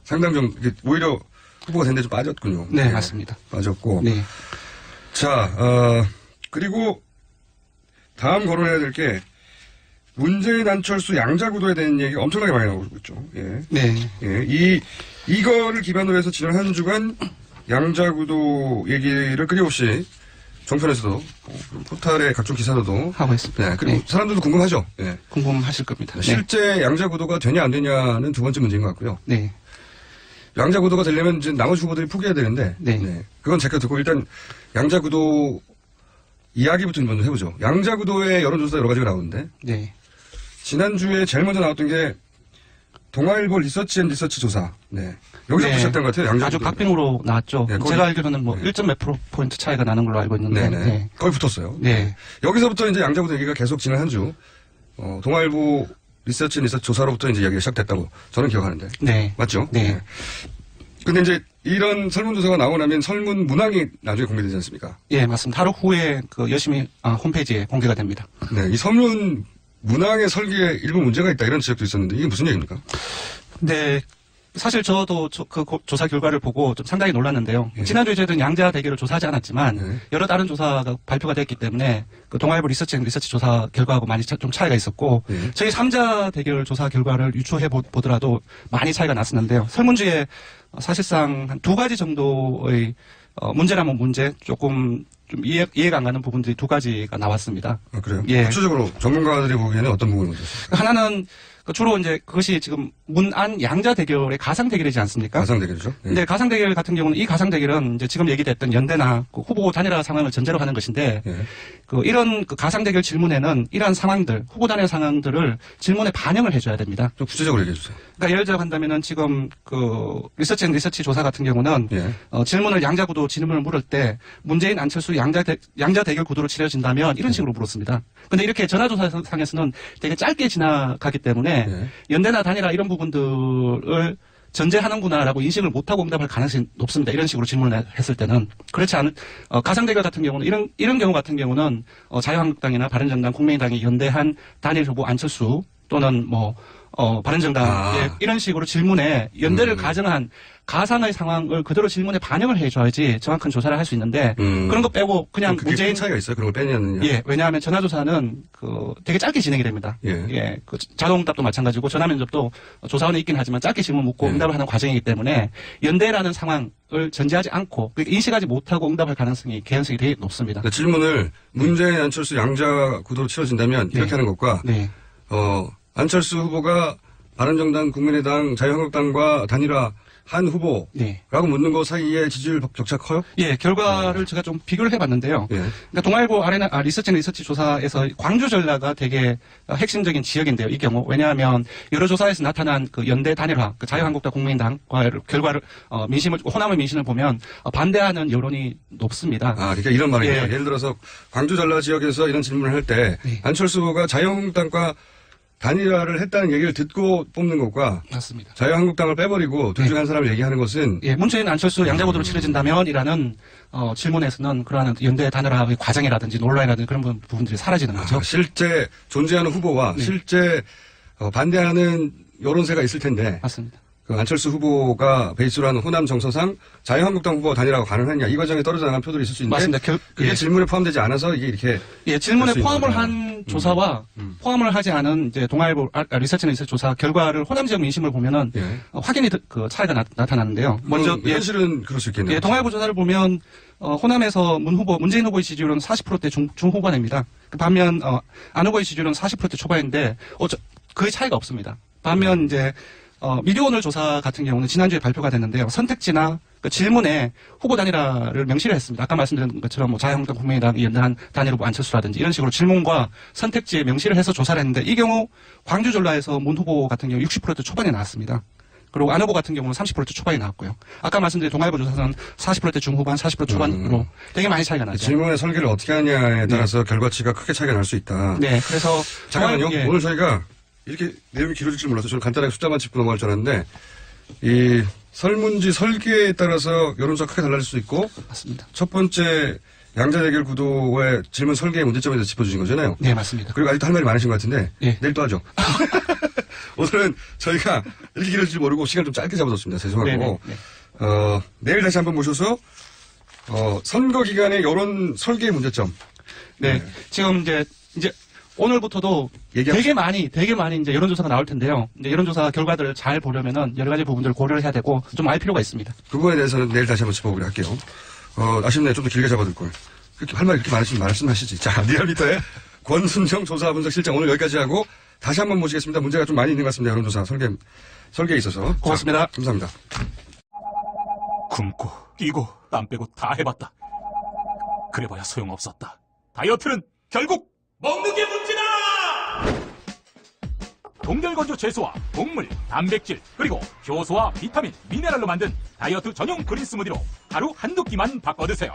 상당 좀 오히려 후보가 됐는데 좀 빠졌군요. 네, 맞습니다. 빠졌고. 네. 자, 그리고 다음 거론해야 될 게 문재인 안철수 양자구도에 대한 얘기가 엄청나게 많이 나오고 있죠. 예. 네. 예. 이거를 기반으로 해서 지난 한 주간 양자구도 얘기를 끊임없이 정편에서도 포탈의 각종 기사로도 하고 있습니다. 네, 그리고 네. 사람들도 궁금하죠. 예. 궁금하실 겁니다. 네. 실제 양자구도가 되냐 안 되냐는 두 번째 문제인 것 같고요. 네. 양자구도가 되려면 이제 나머지 후보들이 포기해야 되는데, 네. 그건 제가 듣고 일단 양자구도 이야기부터 먼저 해보죠. 양자구도의 여론조사 여러 가지가 나오는데, 네. 지난주에 제일 먼저 나왔던 게 동아일보 리서치 조사. 네. 여기서 네. 시작된 것 같아요. 양자구도. 아주 박빙으로 나왔죠. 네, 거기- 제가 알기로는 뭐 네. 1점 몇 프로포인트 차이가 나는 걸로 알고 있는데. 네네. 네. 거의 붙었어요. 네. 여기서부터 이제 양자구도 얘기가 계속 지난 한 주, 동아일보 리서치 조사로부터 이제 이야기가 시작됐다고 저는 기억하는데. 네. 맞죠? 네. 근데 이제 이런 설문조사가 나오고 나면 설문 문항이 나중에 공개되지 않습니까? 예, 맞습니다. 하루 후에 열심히 홈페이지에 공개가 됩니다. 네. 이 설문 문항의 설계에 일부 문제가 있다 이런 지적도 있었는데 이게 무슨 얘기입니까? 네. 사실 저도 그 조사 결과를 보고 좀 상당히 놀랐는데요. 예. 지난주에 저희들은 양자 대결을 조사하지 않았지만 네. 여러 다른 조사가 발표가 됐기 때문에 그 동아일보 리서치 조사 결과하고 많이 좀 차이가 있었고 예. 저희 3자 대결 조사 결과를 유추해 보더라도 많이 차이가 났었는데요. 설문지에 사실상 한 두 가지 정도의 문제라면 문제 조금 좀 이해가 안 가는 부분들이 두 가지가 나왔습니다. 아, 그래요? 예. 구체적으로 전문가들이 보기에는 어떤 부분이 문제였어요? 하나는 주로 이제 그것이 지금 문안 양자 대결의 가상 대결이지 않습니까? 가상 대결이죠? 예. 근데 가상 대결 같은 경우는 이 가상 대결은 이제 지금 얘기됐던 연대나 그 후보 단일화 상황을 전제로 하는 것인데 예. 이런 그 가상 대결 질문에는 이러한 상황들 후보 단일화 상황들을 질문에 반영을 해줘야 됩니다. 좀 구체적으로 얘기해 주세요. 그러니까 예를 들어 한다면은 지금 그 리서치 조사 같은 경우는 예. 질문을 양자 구도 질문을 물을 때 문재인 안철수 양자 대결 구도로 치러진다면 이런 식으로 물었습니다. 근데 이렇게 전화조사상에서는 되게 짧게 지나가기 때문에 예. 연대나 단일화 이런 부분들을 전제하는구나라고 인식을 못하고 응답할 가능성이 높습니다. 이런 식으로 질문을 했을 때는 그렇지 않은 가상 대결 같은 경우는 이런 경우 같은 경우는 자유한국당이나 바른정당, 국민의당이 연대한 단일 후보 안철수 또는 바른정당 이런 식으로 질문에 연대를 가정한 가상의 상황을 그대로 질문에 반영을 해줘야지 정확한 조사를 할 수 있는데 그런 거 빼고 그냥 그게 문재인 큰 차이가 있어요? 그런 걸 빼냐느냐? 예, 왜냐하면 전화조사는 되게 짧게 진행이 됩니다. 예. 그 자동응답도 마찬가지고 전화면접도 조사원이 있긴 하지만 짧게 질문 묻고 예. 응답을 하는 과정이기 때문에 연대라는 상황을 전제하지 않고 인식하지 못하고 응답할 개연성이 되게 높습니다. 네, 질문을 문재인 안철수 양자 구도로 치러진다면 이렇게 하는 것과 네. 안철수 후보가 바른정당, 국민의당, 자유한국당과 단일화 한 후보라고 네. 묻는 것 사이에 지지율 격차 커요? 예, 결과를 제가 좀 비교를 해봤는데요. 예. 그러니까 동아일보 리서치 조사에서 광주 전라가 되게 핵심적인 지역인데요. 이 경우 왜냐하면 여러 조사에서 나타난 그 연대 단일화, 그 자유한국당, 국민의당과 결과를 호남의 민심을 보면 반대하는 여론이 높습니다. 그러니까 이런 말이에요. 예. 예를 들어서 광주 전라 지역에서 이런 질문을 할 때 네. 안철수 후보가 자유한국당과 단일화를 했다는 얘기를 듣고 뽑는 것과 맞습니다. 자유한국당을 빼버리고 둘 중 네. 한 사람을 얘기하는 것은 예, 문재인 안철수 양자구도로 치러진다면이라는 질문에서는 그러한 연대 단일화의 과정이라든지 논란이라든지 그런 부분들이 사라지는 거죠. 실제 존재하는 후보와 네. 실제 반대하는 여론세가 있을 텐데 맞습니다. 그 안철수 후보가 베이스로 하는 호남 정서상 자유한국당 후보 단일화가 가능하냐 이 과정에 떨어져 나간 표들이 있을 수 있는데 맞습니다. 그게 예. 질문에 포함되지 않아서 이게 이렇게 질문에 될수 있는 포함을 거다. 한 조사와 포함을 하지 않은 이제 동아일보 리서치 조사 결과를 호남 지역 민심을 보면은 예. 확연히 그 차이가 나타나는데요. 먼저 현실은 그럴 수 있겠네요. 동아일보 조사를 보면 호남에서 문재인 후보의 지지율은 40%대 중후반입니다. 반면 안 후보의 지지율은 40%대 초반인데 거의 차이가 없습니다. 반면 이제 미디어오늘 조사 같은 경우는 지난주에 발표가 됐는데요. 선택지나 그 질문에 후보 단일화를 명시를 했습니다. 아까 말씀드린 것처럼 자유한국당, 국민의당이 연대한 단일 후보 안철수라든지 이런 식으로 질문과 선택지에 명시를 해서 조사를 했는데 이 경우 광주 전라에서 문 후보 같은 경우 60%대 초반에 나왔습니다. 그리고 안 후보 같은 경우는 30%대 초반에 나왔고요. 아까 말씀드린 동아일보 조사는 40%대 중후반, 40% 초반으로 되게 많이 차이가 나죠. 질문의 설계를 어떻게 하냐에 따라서 결과치가 크게 차이가 날 수 있다. 네, 그래서 잠깐만요. 예. 오늘 저희가 이렇게 내용이 길어질 줄 몰라서 저는 간단하게 숫자만 짚고 넘어갈 줄 알았는데 이 설문지 설계에 따라서 여론조사 크게 달라질 수 있고 맞습니다. 첫 번째 양자 대결 구도의 질문 설계의 문제점에 대해서 짚어주신 거잖아요. 네, 맞습니다. 그리고 아직도 할 말이 많으신 것 같은데 예. 내일 또 하죠. 오늘은 저희가 이렇게 길어질 줄 모르고 시간 좀 짧게 잡아뒀습니다. 죄송하고 네네, 네. 내일 다시 한번 모셔서 선거 기간의 여론 설계의 문제점. 네. 지금 이제 오늘부터도 얘기합시다. 되게 많이 이제 여론조사가 나올 텐데요. 이제 여론조사 결과들을 잘 보려면은 여러 가지 부분들을 고려를 해야 되고 좀 알 필요가 있습니다. 그 부분에 대해서는 내일 다시 한번 짚어보기로 할게요. 아쉽네요. 좀 더 길게 잡아둘 걸. 그렇게 할 말이 그렇게 많으시면 말씀하시지. 자, 리얼미터의 권순정 조사분석실장 오늘 여기까지 하고 다시 한번 모시겠습니다. 문제가 좀 많이 있는 것 같습니다. 여론조사 설계에 있어서. 고맙습니다. 자, 감사합니다. 굶고 뛰고 땀 빼고 다 해봤다. 그래봐야 소용없었다. 다이어트는 결국 먹는 게 문제다! 동결건조 채소와 곡물, 단백질, 그리고 효소와 비타민, 미네랄로 만든 다이어트 전용 그린 스무디로 하루 한두 끼만 바꿔 드세요.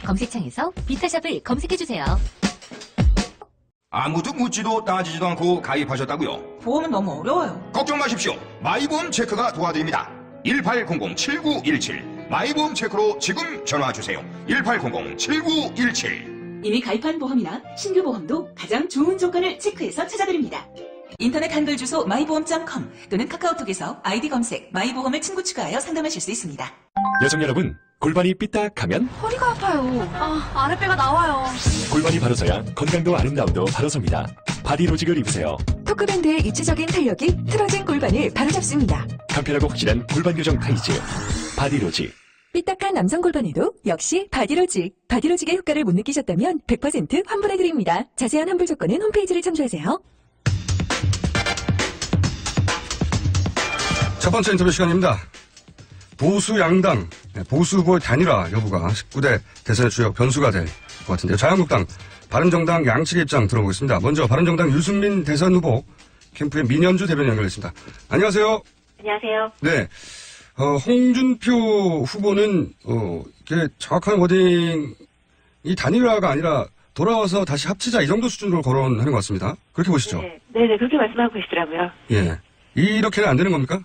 검색창에서 비타샵을 검색해주세요. 아무도 묻지도 따지지도 않고 가입하셨다고요? 보험은 너무 어려워요. 걱정 마십시오. 마이보험 체크가 도와드립니다. 1800-7917 마이보험 체크로 지금 전화주세요. 1800-7917 이미 가입한 보험이나 신규 보험도 가장 좋은 조건을 체크해서 찾아드립니다. 인터넷 한글 주소 마이보험.com 또는 카카오톡에서 아이디 검색 마이보험을 친구 추가하여 상담하실 수 있습니다. 여성 여러분, 골반이 삐딱하면 허리가 아파요. 아랫배가 나와요. 골반이 바로서야 건강도 아름다움도 바로섭니다. 바디로직을 입으세요. 토크밴드의 입체적인 탄력이 틀어진 골반을 바로잡습니다. 간편하고 확실한 골반 교정 타이즈 바디로직. 삐딱한 남성 골반에도 역시 바디로직. 바디로직의 효과를 못 느끼셨다면 100% 환불해드립니다. 자세한 환불 조건은 홈페이지를 참조하세요. 첫 번째 인터뷰 시간입니다. 보수 양당, 보수 후보의 단일화 여부가 19대 대선의 주요 변수가 될 것 같은데요. 자유한국당, 바른정당 양측의 입장 들어보겠습니다. 먼저 바른정당 유승민 대선 후보 캠프의 민현주 대변인 연결했습니다. 안녕하세요. 안녕하세요. 네. 홍준표 후보는, 이게 정확한 워딩이 단일화가 아니라 돌아와서 다시 합치자 이 정도 수준으로 거론하는 것 같습니다. 그렇게 보시죠. 네네, 그렇게 말씀하고 계시더라고요. 예. 이렇게는 안 되는 겁니까?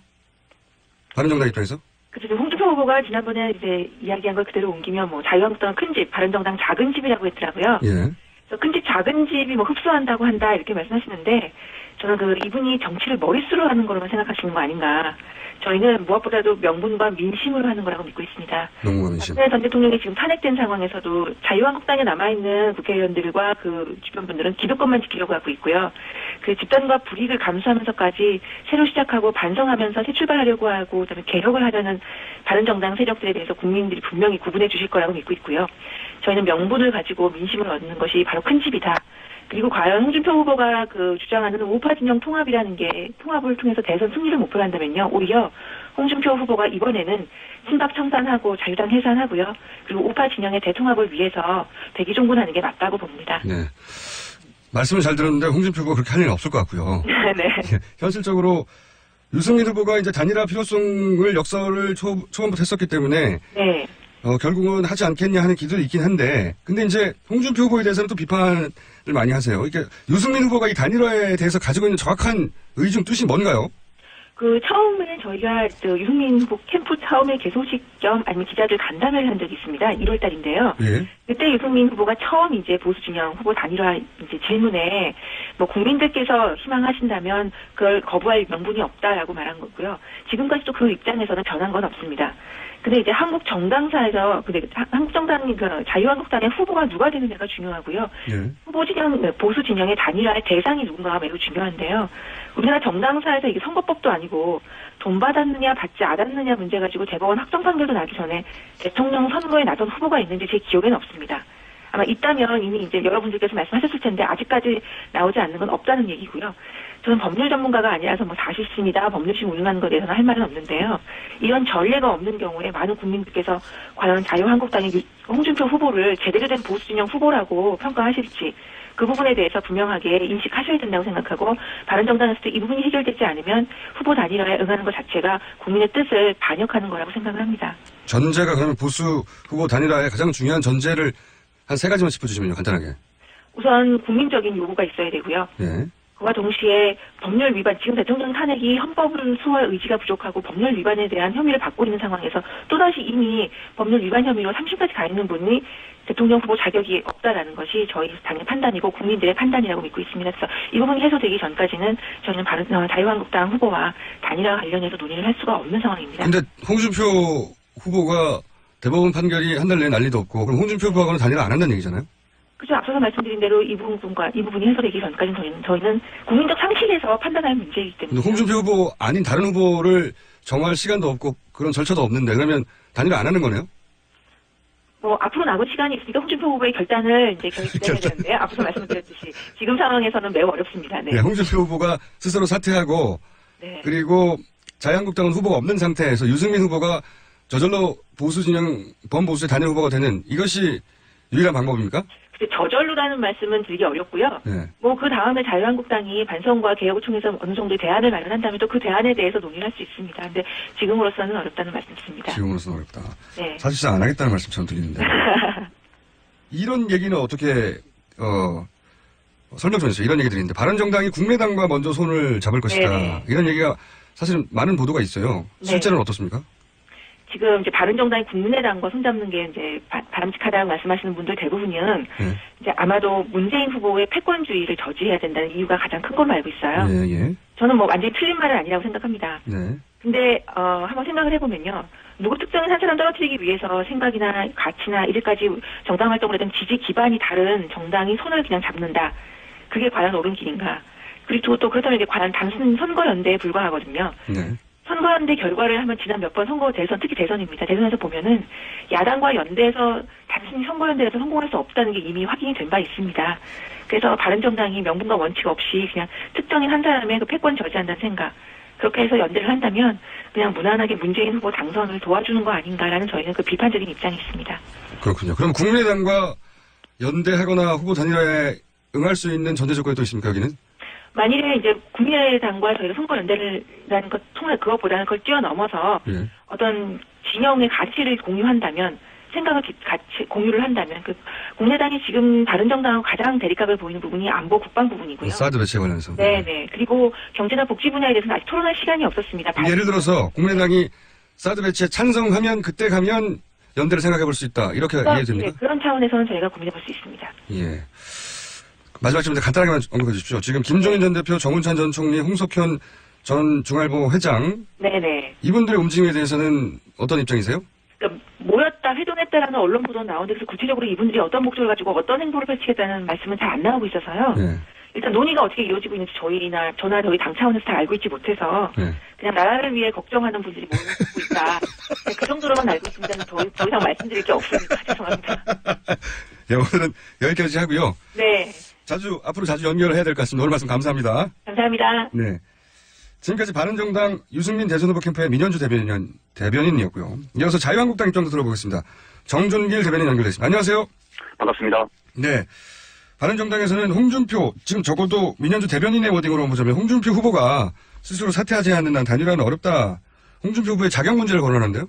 바른정당 입장에서? 그래서 홍준표 후보가 지난번에 이제 이야기한 걸 그대로 옮기면 자유한국당은 큰 집, 바른정당 작은 집이라고 했더라고요. 예. 그래서 큰 집, 작은 집이 흡수한다고 한다 이렇게 말씀하시는데 저는 이분이 정치를 머릿수로 하는 거로만 생각하시는 거 아닌가. 저희는 무엇보다도 명분과 민심으로 하는 거라고 믿고 있습니다. 명분과 민심. 박근혜 전 대통령이 지금 탄핵된 상황에서도 자유한국당에 남아있는 국회의원들과 그 주변 분들은 기득권만 지키려고 하고 있고요. 그 집단과 불이익을 감수하면서까지 새로 시작하고 반성하면서 새 출발하려고 하고 그다음에 개혁을 하려는 바른정당 세력들에 대해서 국민들이 분명히 구분해 주실 거라고 믿고 있고요. 저희는 명분을 가지고 민심을 얻는 것이 바로 큰 집이다. 그리고 과연 홍준표 후보가 주장하는 우파 진영 통합이라는 게 통합을 통해서 대선 승리를 목표로 한다면요. 오히려 홍준표 후보가 이번에는 친박 청산하고 자유당 해산하고요. 그리고 우파 진영의 대통합을 위해서 대기종군하는 게 맞다고 봅니다. 네. 말씀을 잘 들었는데 홍준표 후보가 그렇게 할 일은 없을 것 같고요. 네. 현실적으로 유승민 후보가 이제 단일화 필요성을 역설을 초반부터 했었기 때문에 네. 결국은 하지 않겠냐 하는 기도도 있긴 한데, 근데 이제 홍준표 후보에 대해서는 또 비판을 많이 하세요. 이게 유승민 후보가 이 단일화에 대해서 가지고 있는 정확한 의중 뜻이 뭔가요? 처음에 저희가 유승민 후보 캠프 처음에 개소식 겸 아니면 기자들 간담회를 한 적이 있습니다. 1월 달인데요. 예. 그때 유승민 후보가 처음 이제 보수 진영 후보 단일화 이제 질문에 국민들께서 희망하신다면 그걸 거부할 명분이 없다라고 말한 거고요. 지금까지도 그 입장에서는 변한 건 없습니다. 근데 이제 한국 정당사에서 한국 정당 자유한국당의 후보가 누가 되느냐가 중요하고요. 예. 후보 진영 보수 진영의 단일화의 대상이 누군가가 매우 중요한데요. 우리나라 정당사에서 이게 선거법도 아니고 돈 받았느냐 받지 않았느냐 문제 가지고 대법원 확정 판결도 나기 전에 대통령 선거에 나선 후보가 있는지 제 기억에는 없습니다. 아마 있다면 이미 이제 여러분들께서 말씀하셨을 텐데 아직까지 나오지 않는 건 없다는 얘기고요. 저는 법률 전문가가 아니라서 사실심이다, 법률심 운운하는 것에 대해서는 할 말은 없는데요. 이런 전례가 없는 경우에 많은 국민들께서 과연 자유한국당의 홍준표 후보를 제대로 된 보수 진영 후보라고 평가하실지 그 부분에 대해서 분명하게 인식하셔야 된다고 생각하고 바른정당에서도 이 부분이 해결되지 않으면 후보 단일화에 응하는 것 자체가 국민의 뜻을 반역하는 거라고 생각을 합니다. 전제가 그러면 보수 후보 단일화의 가장 중요한 전제를 한 3가지만 짚어주시면요, 간단하게. 우선 국민적인 요구가 있어야 되고요. 예. 그와 동시에 법률 위반, 지금 대통령 탄핵이 헌법을 수호할 의지가 부족하고 법률 위반에 대한 혐의를 받고 있는 상황에서 또다시 이미 법률 위반 혐의로 3심까지 가 있는 분이 대통령 후보 자격이 없다라는 것이 저희 당의 판단이고 국민들의 판단이라고 믿고 있습니다. 그래서 이 부분이 해소되기 전까지는 저희는 자유한국당 후보와 단일화 관련해서 논의를 할 수가 없는 상황입니다. 근데 홍준표 후보가 대법원 판결이 한 달 내에 난리도 없고 그럼 홍준표 후보하고는 단일화 안 한다는 얘기잖아요? 그죠. 앞서서 말씀드린 대로 이 부분이 해소되기 전까지는 저희는 국민적 상식에서 판단할 문제이기 때문에. 근데 홍준표 후보 아닌 다른 후보를 정할 시간도 없고 그런 절차도 없는데 그러면 단일화 안 하는 거네요? 뭐 앞으로 남은 시간이 있으니까 홍준표 후보의 결단을 이제 저희 기다려야 되는데 앞서 말씀드렸듯이 지금 상황에서는 매우 어렵습니다. 네. 네, 홍준표 후보가 스스로 사퇴하고 네. 그리고 자유한국당은 후보가 없는 상태에서 유승민 후보가 저절로 보수 진영 범보수의 단일 후보가 되는 이것이 유일한 방법입니까? 저절로라는 말씀은 드리기 어렵고요. 네. 뭐 그 다음에 자유한국당이 반성과 개혁을 통해서 어느 정도의 대안을 마련한다면 또 그 대안에 대해서 논의를 할 수 있습니다. 근데 지금으로서는 어렵다는 말씀입니다. 지금으로서는 어렵다. 네. 사실상 안 하겠다는 말씀처럼 들리는데 이런 얘기는 어떻게 설명 좀 해주세요. 이런 얘기 드리는데 바른정당이 국민의당과 먼저 손을 잡을 것이다. 네네. 이런 얘기가 사실은 많은 보도가 있어요. 실제로는 어떻습니까? 지금 이제 바른정당이 국민의당과 손잡는 게 이제 바람직하다고 말씀하시는 분들 대부분은 이제 아마도 문재인 후보의 패권주의를 저지해야 된다는 이유가 가장 큰 걸로 알고 있어요. 예. 저는 뭐 완전히 틀린 말은 아니라고 생각합니다. 네. 근데 한번 생각을 해보면요. 누구 특정인 한 사람 떨어뜨리기 위해서 생각이나 가치나 이제까지 정당 활동을 했던 지지 기반이 다른 정당이 손을 그냥 잡는다. 그게 과연 옳은 길인가. 그리고 또 그렇다면 이게 과연 단순 선거연대에 불과하거든요. 네. 선거연대 결과를 한번 지난 몇 번 선거 대선, 특히 대선입니다. 대선에서 보면은 야당과 연대에서 단순히 선거연대에서 성공할 수 없다는 게 이미 확인이 된 바 있습니다. 그래서 바른정당이 명분과 원칙 없이 그냥 특정인 한 사람의 그 패권 저지한다는 생각, 그렇게 해서 연대를 한다면 그냥 무난하게 문재인 후보 당선을 도와주는 거 아닌가라는 저희는 그 비판적인 입장이 있습니다. 그렇군요. 그럼 국민의당과 연대하거나 후보 단일화에 응할 수 있는 전제 조건이 또 있습니까, 여기는? 만일에 이제 국민의당과 저희가 선거연대라는 것 그것보다는 그걸 뛰어넘어서 어떤 진영의 가치를 공유한다면 생각을 같이 공유를 한다면 그 국민의당이 지금 바른정당하고 가장 대립각을 보이는 부분이 안보 국방 부분이고요. 사드 배치에 관련해서. 네네. 그리고 경제나 복지 분야에 대해서는 아직 토론할 시간이 없었습니다. 예를 들어서 국민의당이 사드 배치에 찬성하면 그때 가면 연대를 생각해 볼 수 있다. 이렇게 이해됩니까? 네, 그런 차원에서는 저희가 고민해 볼 수 있습니다. 예. 마지막 질문 간단하게만 언급해 주십시오. 지금 김종인 전 대표, 정운찬 전 총리, 홍석현 전 중앙일보 회장. 네네. 이분들의 움직임에 대해서는 어떤 입장이세요? 그러니까 모였다, 회동했다라는 언론 보도 나오는데 그래서 구체적으로 이분들이 어떤 목적을 가지고 어떤 행보를 펼치겠다는 말씀은 잘 안 나오고 있어서요. 네. 일단 논의가 어떻게 이루어지고 있는지 저나 저희 당 차원에서 다 알고 있지 못해서 그냥 나라를 위해 걱정하는 분들이 모이고 있다. 그 정도로만 알고 있습니다. 더 이상 말씀드릴 게 없습니다. 죄송합니다. 네, 오늘은 여기까지 하고요. 네. 앞으로 자주 연결을 해야 될 것 같습니다. 오늘 말씀 감사합니다. 감사합니다. 네. 지금까지 바른정당 유승민 대선 후보 캠프의 민현주 대변인이었고요. 이어서 자유한국당 입장도 들어보겠습니다. 정준길 대변인 연결됐습니다. 안녕하세요. 반갑습니다. 네. 바른정당에서는 홍준표, 지금 적어도 민현주 대변인의 워딩으로 보자면 홍준표 후보가 스스로 사퇴하지 않는 한 단일화는 어렵다. 홍준표 후보의 자격 문제를 거론하는데요.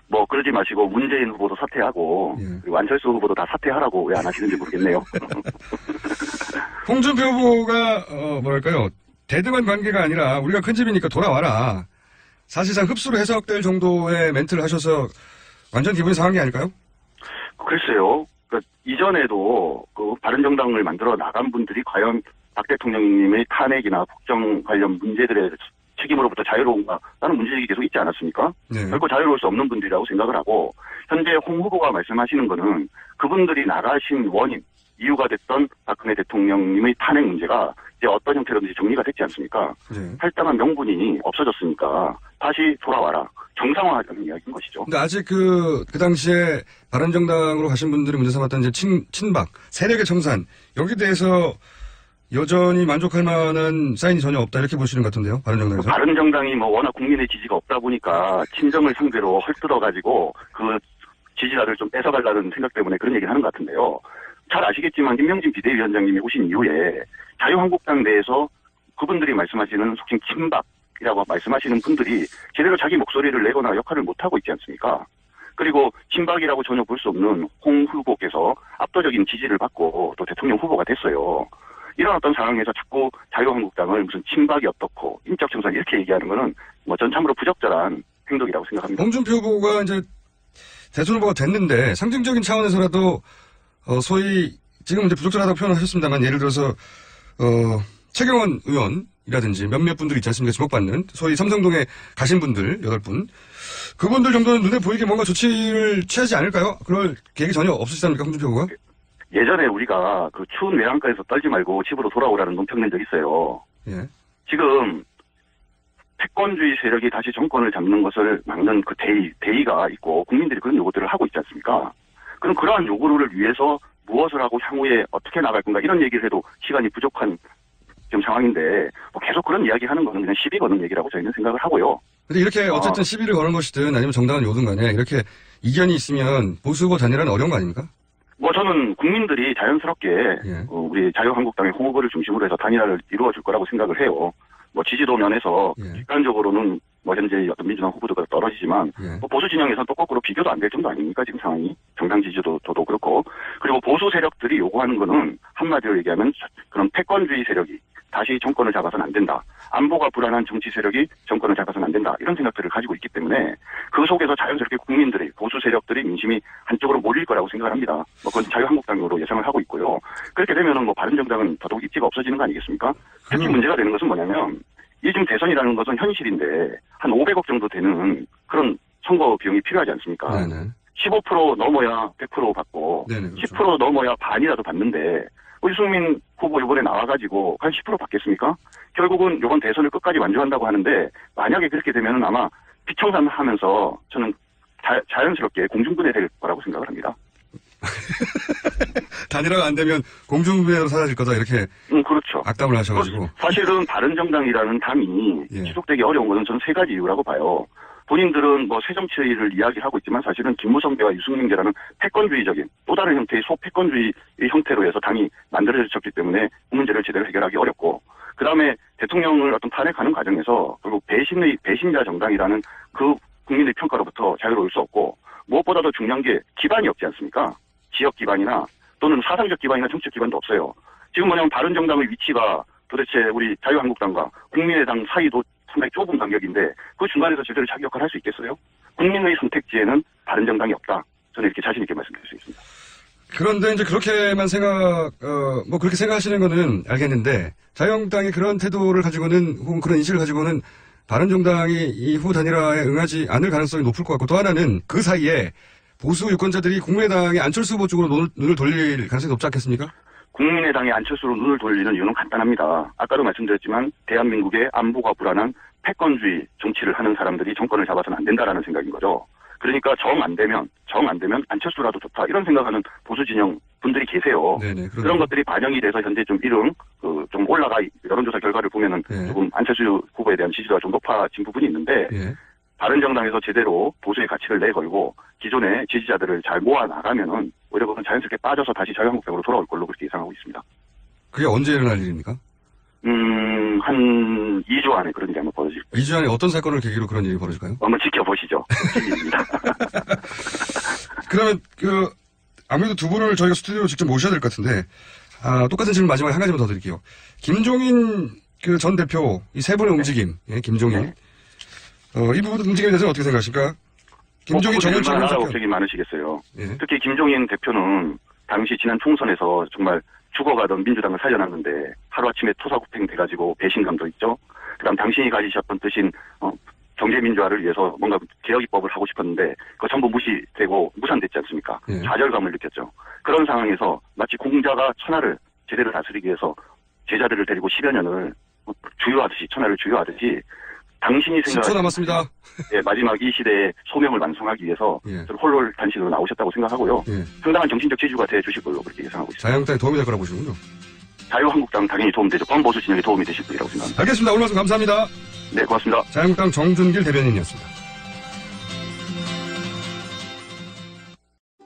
뭐 그러지 마시고 문재인 후보도 사퇴하고 그리고 안철수 후보도 다 사퇴하라고 왜 안 하시는지 모르겠네요. 홍준표 후보가 뭐랄까요. 대등한 관계가 아니라 우리가 큰 집이니까 돌아와라. 사실상 흡수로 해석될 정도의 멘트를 하셔서 완전 기분이 상한 게 아닐까요? 글쎄요. 그러니까 이전에도 그 바른정당을 만들어 나간 분들이 과연 박 대통령님의 탄핵이나 국정 관련 문제들의 책임으로부터 자유로운가 라는 문제들이 계속 있지 않았습니까? 네. 결코 자유로울 수 없는 분들이라고 생각을 하고 현재 홍 후보가 말씀하시는 거는 그분들이 나가신 원인, 이유가 됐던 박근혜 대통령님의 탄핵 문제가 이제 어떤 형태로든지 정리가 됐지 않습니까? 할당한 명분이 없어졌으니까 다시 돌아와라. 정상화하자는 이야기인 것이죠. 근데 아직 그 당시에 바른정당으로 가신 분들이 문제 삼았던 이제 친박, 세력의 청산, 여기에 대해서 여전히 만족할 만한 사인이 전혀 없다 이렇게 보시는 것 같은데요, 바른정당에서? 바른정당이 뭐 워낙 국민의 지지가 없다 보니까 친정을 상대로 헐뜯어가지고 그 지지자를 좀 뺏어가려는 생각 때문에 그런 얘기를 하는 것 같은데요. 잘 아시겠지만 김명진 비대위원장님이 오신 이후에 자유한국당 내에서 그분들이 말씀하시는 속칭 친박이라고 말씀하시는 분들이 제대로 자기 목소리를 내거나 역할을 못하고 있지 않습니까? 그리고 친박이라고 전혀 볼 수 없는 홍 후보께서 압도적인 지지를 받고 또 대통령 후보가 됐어요. 이런 어떤 상황에서 자꾸 자유한국당을 무슨 친박이 어떻고 인적 청산 이렇게 얘기하는 거는 뭐 전 참으로 부적절한 행동이라고 생각합니다. 홍준표 후보가 이제 대선 후보가 됐는데 상징적인 차원에서라도 소위 지금 이제 부적절하다고 표현을 하셨습니다만 예를 들어서 최경원 의원이라든지 몇몇 분들 있지 않습니까? 지목받는 소위 삼성동에 가신 분들 8분 그분들 정도는 눈에 보이게 뭔가 조치를 취하지 않을까요? 그럴 계획이 전혀 없으시답니까? 홍준표 후보가? 예전에 우리가 그 추운 외양간에서 떨지 말고 집으로 돌아오라는 논평 낸 적 있어요. 예. 지금 패권주의 세력이 다시 정권을 잡는 것을 막는 그 대의가 있고 국민들이 그런 요구들을 하고 있지 않습니까? 그럼 그러한 요구를 위해서 무엇을 하고 향후에 어떻게 나갈 건가 이런 얘기를 해도 시간이 부족한 지금 상황인데 뭐 계속 그런 이야기 하는 거는 그냥 시비 거는 얘기라고 저희는 생각을 하고요. 근데 이렇게 어쨌든 시비를 거는 것이든 아니면 정당한 요든 간에 이렇게 이견이 있으면 보수 후보 단일화는 어려운 거 아닙니까? 뭐 저는 국민들이 자연스럽게 우리 자유한국당의 후보를 중심으로 해서 단일화를 이루어줄 거라고 생각을 해요. 뭐 지지도 면에서 객관적으로는 뭐 현재 어떤 민주당 후보들과 떨어지지만 뭐 보수 진영에서는 또 거꾸로 비교도 안 될 정도 아닙니까 지금 상황이 정당 지지도 저도 그렇고 그리고 보수 세력들이 요구하는 거는 한마디로 얘기하면 그런 패권주의 세력이 다시 정권을 잡아서는 안 된다. 안보가 불안한 정치 세력이 정권을 잡아서는 안 된다. 이런 생각들을 가지고 있기 때문에 그 속에서 자연스럽게 국민들이 보수 세력들이 민심이 한쪽으로 몰릴 거라고 생각을 합니다. 뭐 그건 자유한국당으로 예상을 하고 있고요. 그렇게 되면은 뭐 바른정당은 더더욱 입지가 없어지는 거 아니겠습니까? 특히 문제가 되는 것은 뭐냐면 이 지금 대선이라는 것은 현실인데 한 500억 정도 되는 그런 선거 비용이 필요하지 않습니까? 네네. 15% 넘어야 100% 받고 네네, 그렇죠. 10% 넘어야 반이라도 받는데 유승민 후보 이번에 나와가지고 한 10% 받겠습니까? 결국은 이번 대선을 끝까지 완주한다고 하는데 만약에 그렇게 되면 아마 비청산하면서 저는 자연스럽게 공중분해될 거라고 생각을 합니다. 단일화가 안 되면 공중분해로 사라질 거다 이렇게 그렇죠. 악담을 하셔가지고 사실은 바른정당이라는 당이 지속되기 어려운 것은 저는 3가지 이유라고 봐요. 본인들은 뭐 새정치를 이야기하고 있지만 사실은 김무성계와 유승민계라는 패권주의적인 또 다른 형태의 소패권주의 형태로 해서 당이 만들어졌기 때문에 그 문제를 제대로 해결하기 어렵고 그 다음에 대통령을 어떤 탄핵하는 과정에서 결국 배신자 정당이라는 그 국민의 평가로부터 자유로울 수 없고 무엇보다도 중요한 게 기반이 없지 않습니까? 지역 기반이나 또는 사상적 기반이나 정치적 기반도 없어요. 지금 뭐냐면 바른정당의 위치가 도대체 우리 자유한국당과 국민의당 사이도 상당히 좁은 간격인데 그 중간에서 제대로 자기 역할을 할 수 있겠어요? 국민의 선택지에는 바른정당이 없다. 저는 이렇게 자신 있게 말씀드릴 수 있습니다. 그런데 이제 그렇게만 뭐 그렇게 생각하시는 거는 알겠는데 자유한국당이 그런 태도를 가지고는 혹은 그런 인식을 가지고는 바른정당이 이 후보 단일화에 응하지 않을 가능성이 높을 것 같고 또 하나는 그 사이에 보수 유권자들이 국민의당의 안철수 후보 쪽으로 눈을 돌릴 가능성이 높지 않겠습니까? 국민의당의 안철수로 눈을 돌리는 이유는 간단합니다. 아까도 말씀드렸지만 대한민국의 안보가 불안한 패권주의 정치를 하는 사람들이 정권을 잡아서는 안 된다라는 생각인 거죠. 그러니까 정 안 되면 안철수라도 좋다 이런 생각하는 보수 진영 분들이 계세요. 네네, 그런 것들이 반영이 돼서 현재 좀 좀 올라가 여론조사 결과를 보면은 조금 안철수 후보에 대한 지지도가 좀 높아진 부분이 있는데 바른정당에서 제대로 보수의 가치를 내걸고 기존의 지지자들을 잘 모아 나가면은 오히려 그건 자연스럽게 빠져서 다시 자유한국당으로 돌아올 걸로 그렇게 예상하고 있습니다. 그게 언제 일어날 일입니까? 한 2주 안에 그런 일이 한번 벌어질 거예요. 2주 안에 어떤 사건을 계기로 그런 일이 벌어질까요? 한번 지켜보시죠. 그러면 아무래도 두 분을 저희가 스튜디오로 직접 모셔야 될 것 같은데 똑같은 질문 마지막에 한 가지만 더 드릴게요. 김종인 전 대표 이 세 분의 움직임, 김종인 이 부분 움직임에 대해서는 어떻게 생각하십니까? 김종인 정은철 얼마나 걱정이 많으시겠어요. 특히 김종인 대표는 당시 지난 총선에서 정말 죽어가던 민주당을 살려놨는데 하루아침에 토사구팽 돼가지고 배신감도 있죠. 그다음 당신이 가지셨던 뜻인 경제민주화를 위해서 뭔가 개혁입법을 하고 싶었는데 그거 전부 무시되고 무산됐지 않습니까? 좌절감을 느꼈죠. 그런 상황에서 마치 공자가 천하를 제대로 다스리기 위해서 제자들을 데리고 10여 년을 천하를 주유하듯이 당신이 생각하는 10초 남았습니다. 마지막 이 시대의 소명을 완성하기 위해서 홀홀단신으로 나오셨다고 생각하고요. 상당한 정신적 지주가 되어주실 걸로 그렇게 예상하고 있습니다. 자유한국당에 도움이 될 거라고 보시군요. 자유한국당 당연히 도움되죠. 범보수 진영에 도움이 되실 분이라고 생각합니다. 알겠습니다. 오늘 말씀 감사합니다. 네, 고맙습니다. 자유한국당 정준길 대변인이었습니다.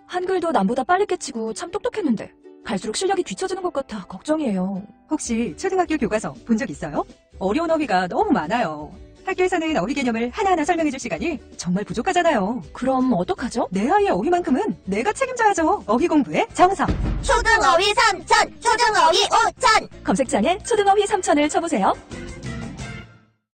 한글도 남보다 빨리 깨치고 참 똑똑했는데 갈수록 실력이 뒤처지는 것 같아 걱정이에요. 혹시 초등학교 교과서 본 적 있어요? 어려운 어휘가 너무 많아요. 학교에서는 어휘 개념을 하나하나 설명해줄 시간이 정말 부족하잖아요. 그럼 어떡하죠? 내 아이의 어휘만큼은 내가 책임져야죠. 어휘 공부의 정성. 초등어휘 3천, 초등어휘 5천. 검색창에 초등어휘 3천을 쳐보세요.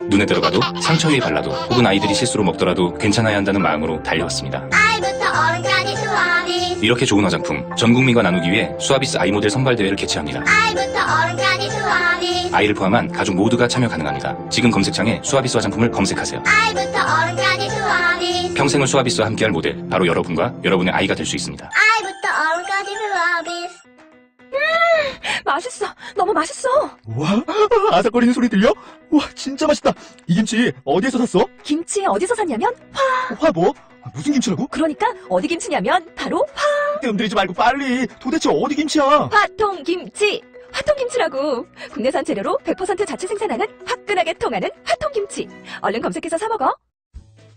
눈에 들어가도 상처 위에 발라도 혹은 아이들이 실수로 먹더라도 괜찮아야 한다는 마음으로 달려왔습니다. 아이부터 어른까지 수아비스. 이렇게 좋은 화장품 전 국민과 나누기 위해 수아비스 아이 모델 선발 대회를 개최합니다. 아이부터 어른까지 수아비스. 아이를 포함한 가족 모두가 참여 가능합니다. 지금 검색창에 수아비스 화장품을 검색하세요. 아이부터 어른까지 수아비스. 평생을 수아비스와 함께할 모델 바로 여러분과 여러분의 아이가 될 수 있습니다. 아이부터 어른까지 수아비스. 맛있어. 너무 맛있어. 와, 아삭거리는 소리 들려? 와, 진짜 맛있다. 이 김치 어디에서 샀어? 김치 어디서 샀냐면 화 뭐? 무슨 김치라고? 그러니까 어디 김치냐면 바로 뜸들이지 말고 빨리. 도대체 어디 김치야? 화통김치. 화통김치라고. 국내산 재료로 100% 자체 생산하는 화끈하게 통하는 화통김치. 얼른 검색해서 사 먹어.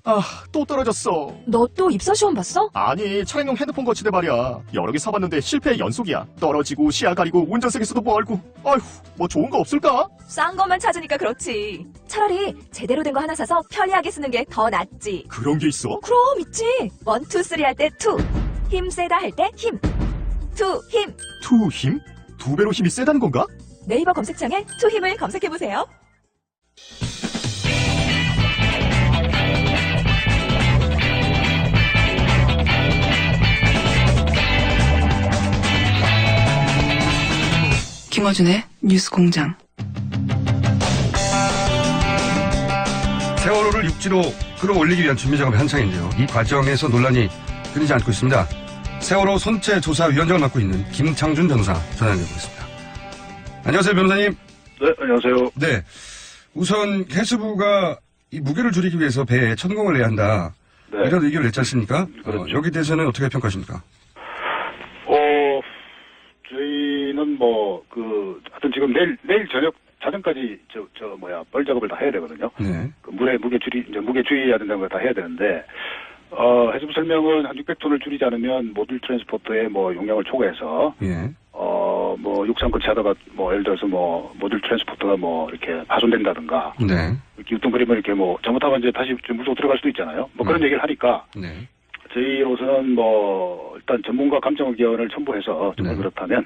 아, 또 떨어졌어. 너 또 입사 시험 봤어? 아니, 차량용 핸드폰 거치대 말이야. 여러 개 사봤는데 실패의 연속이야. 떨어지고 시야 가리고 운전석에서도 멀고. 아휴, 뭐 좋은 거 없을까? 싼 것만 찾으니까 그렇지. 차라리 제대로 된 거 하나 사서 편리하게 쓰는 게 더 낫지. 그런 게 있어? 그럼 있지. 1, 2, 3 할 때 2. 힘 세다 할 때 힘. 2 힘. 투 힘? 2배로 힘이 세다는 건가? 네이버 검색창에 2 힘을 검색해보세요. 김어준의 뉴스공장. 세월호를 육지로 끌어올리기 위한 준비 작업이 한창인데요. 이 과정에서 논란이 끊이지 않고 있습니다. 세월호 선체조사위원장을 맡고 있는 김창준 변호사 전화 연결해보겠습니다. 안녕하세요, 변호사님. 네, 안녕하세요. 네. 우선 해수부가 이 무게를 줄이기 위해서 배에 천공을 내야 한다. 네. 이런 의견을 냈지 않습니까? 그렇죠. 여기 대해서는 어떻게 평가하십니까? 저희는 하여튼 지금 내일 저녁 자정까지 벌 작업을 다 해야 되거든요. 네. 그 물에 무게 줄여야 된다는 걸 다 해야 되는데, 해수부 설명은 한 600톤을 줄이지 않으면 모듈 트랜스포터의 용량을 초과해서, 예. 육상 거치하다가 예를 들어서 모듈 트랜스포터가 이렇게 파손된다든가, 네. 이렇게 어떤 그림을 이렇게 잘못하면 이제 다시 물속 들어갈 수도 있잖아요. 그런 얘기를 하니까, 네. 저희로서는 일단 전문가 감정의견을 첨부해서 정말 그렇다면,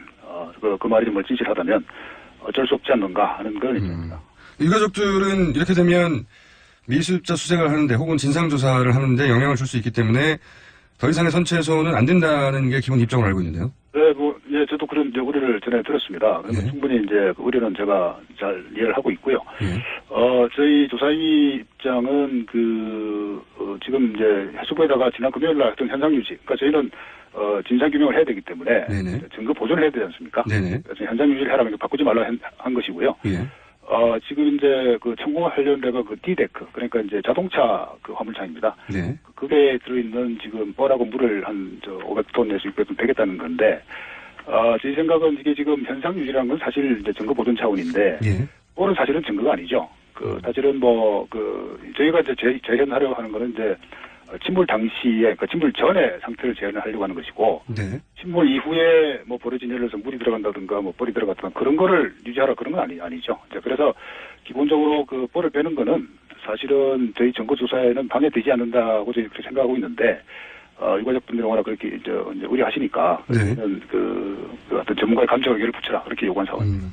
그 말이 정말 진실하다면 어쩔 수 없지 않는가 하는 건 있습니다. 유가족들은 이렇게 되면 미수입자 수색을 하는데 혹은 진상조사를 하는데 영향을 줄 수 있기 때문에 더 이상의 선체에서는 안 된다는 게 기본 입장을 알고 있는데요. 네, 저도 그런 우려를 전에 들었습니다. 그러면 충분히 이제 그 우려는 제가 잘 이해를 하고 있고요. 저희 조사위 입장은 지금 이제 해수부에다가 지난 금요일 날 했던 현상 유지. 그러니까 저희는 진상 규명을 해야 되기 때문에 증거 보존을 해야 되지 않습니까? 네네. 그래서 현상 유지를 하라면 이거 바꾸지 말라 한 것이고요. 예. 지금 이제 그 천공을 하려는 데가 그 D데크, 그러니까 이제 자동차 그 화물차입니다. 네. 그게 들어있는 지금 뻘하고 물을 한 500톤 내지 600톤 되겠다는 건데, 제 생각은 이게 지금 현상 유지라는 건 사실 이제 증거 보존 차원인데, 뻘은 사실은 증거가 아니죠. 사실은 저희가 이제 재현하려고 하는 거는 이제 침몰 당시에, 침몰 전에 상태를 재현을 하려고 하는 것이고, 네. 침몰 이후에 벌어진 예를 들어서 물이 들어간다든가 뻘이 들어갔다든가 그런 거를 유지하라 그런 건 아니죠. 그래서 기본적으로 그 뻘을 빼는 거는 사실은 저희 정거조사에는 방해되지 않는다고 저희 그렇게 생각하고 있는데, 유가족분들이 워낙 그렇게 이제 우려하시니까, 어떤 전문가의 감정 의견을 붙여라 그렇게 요구한 상황입니다.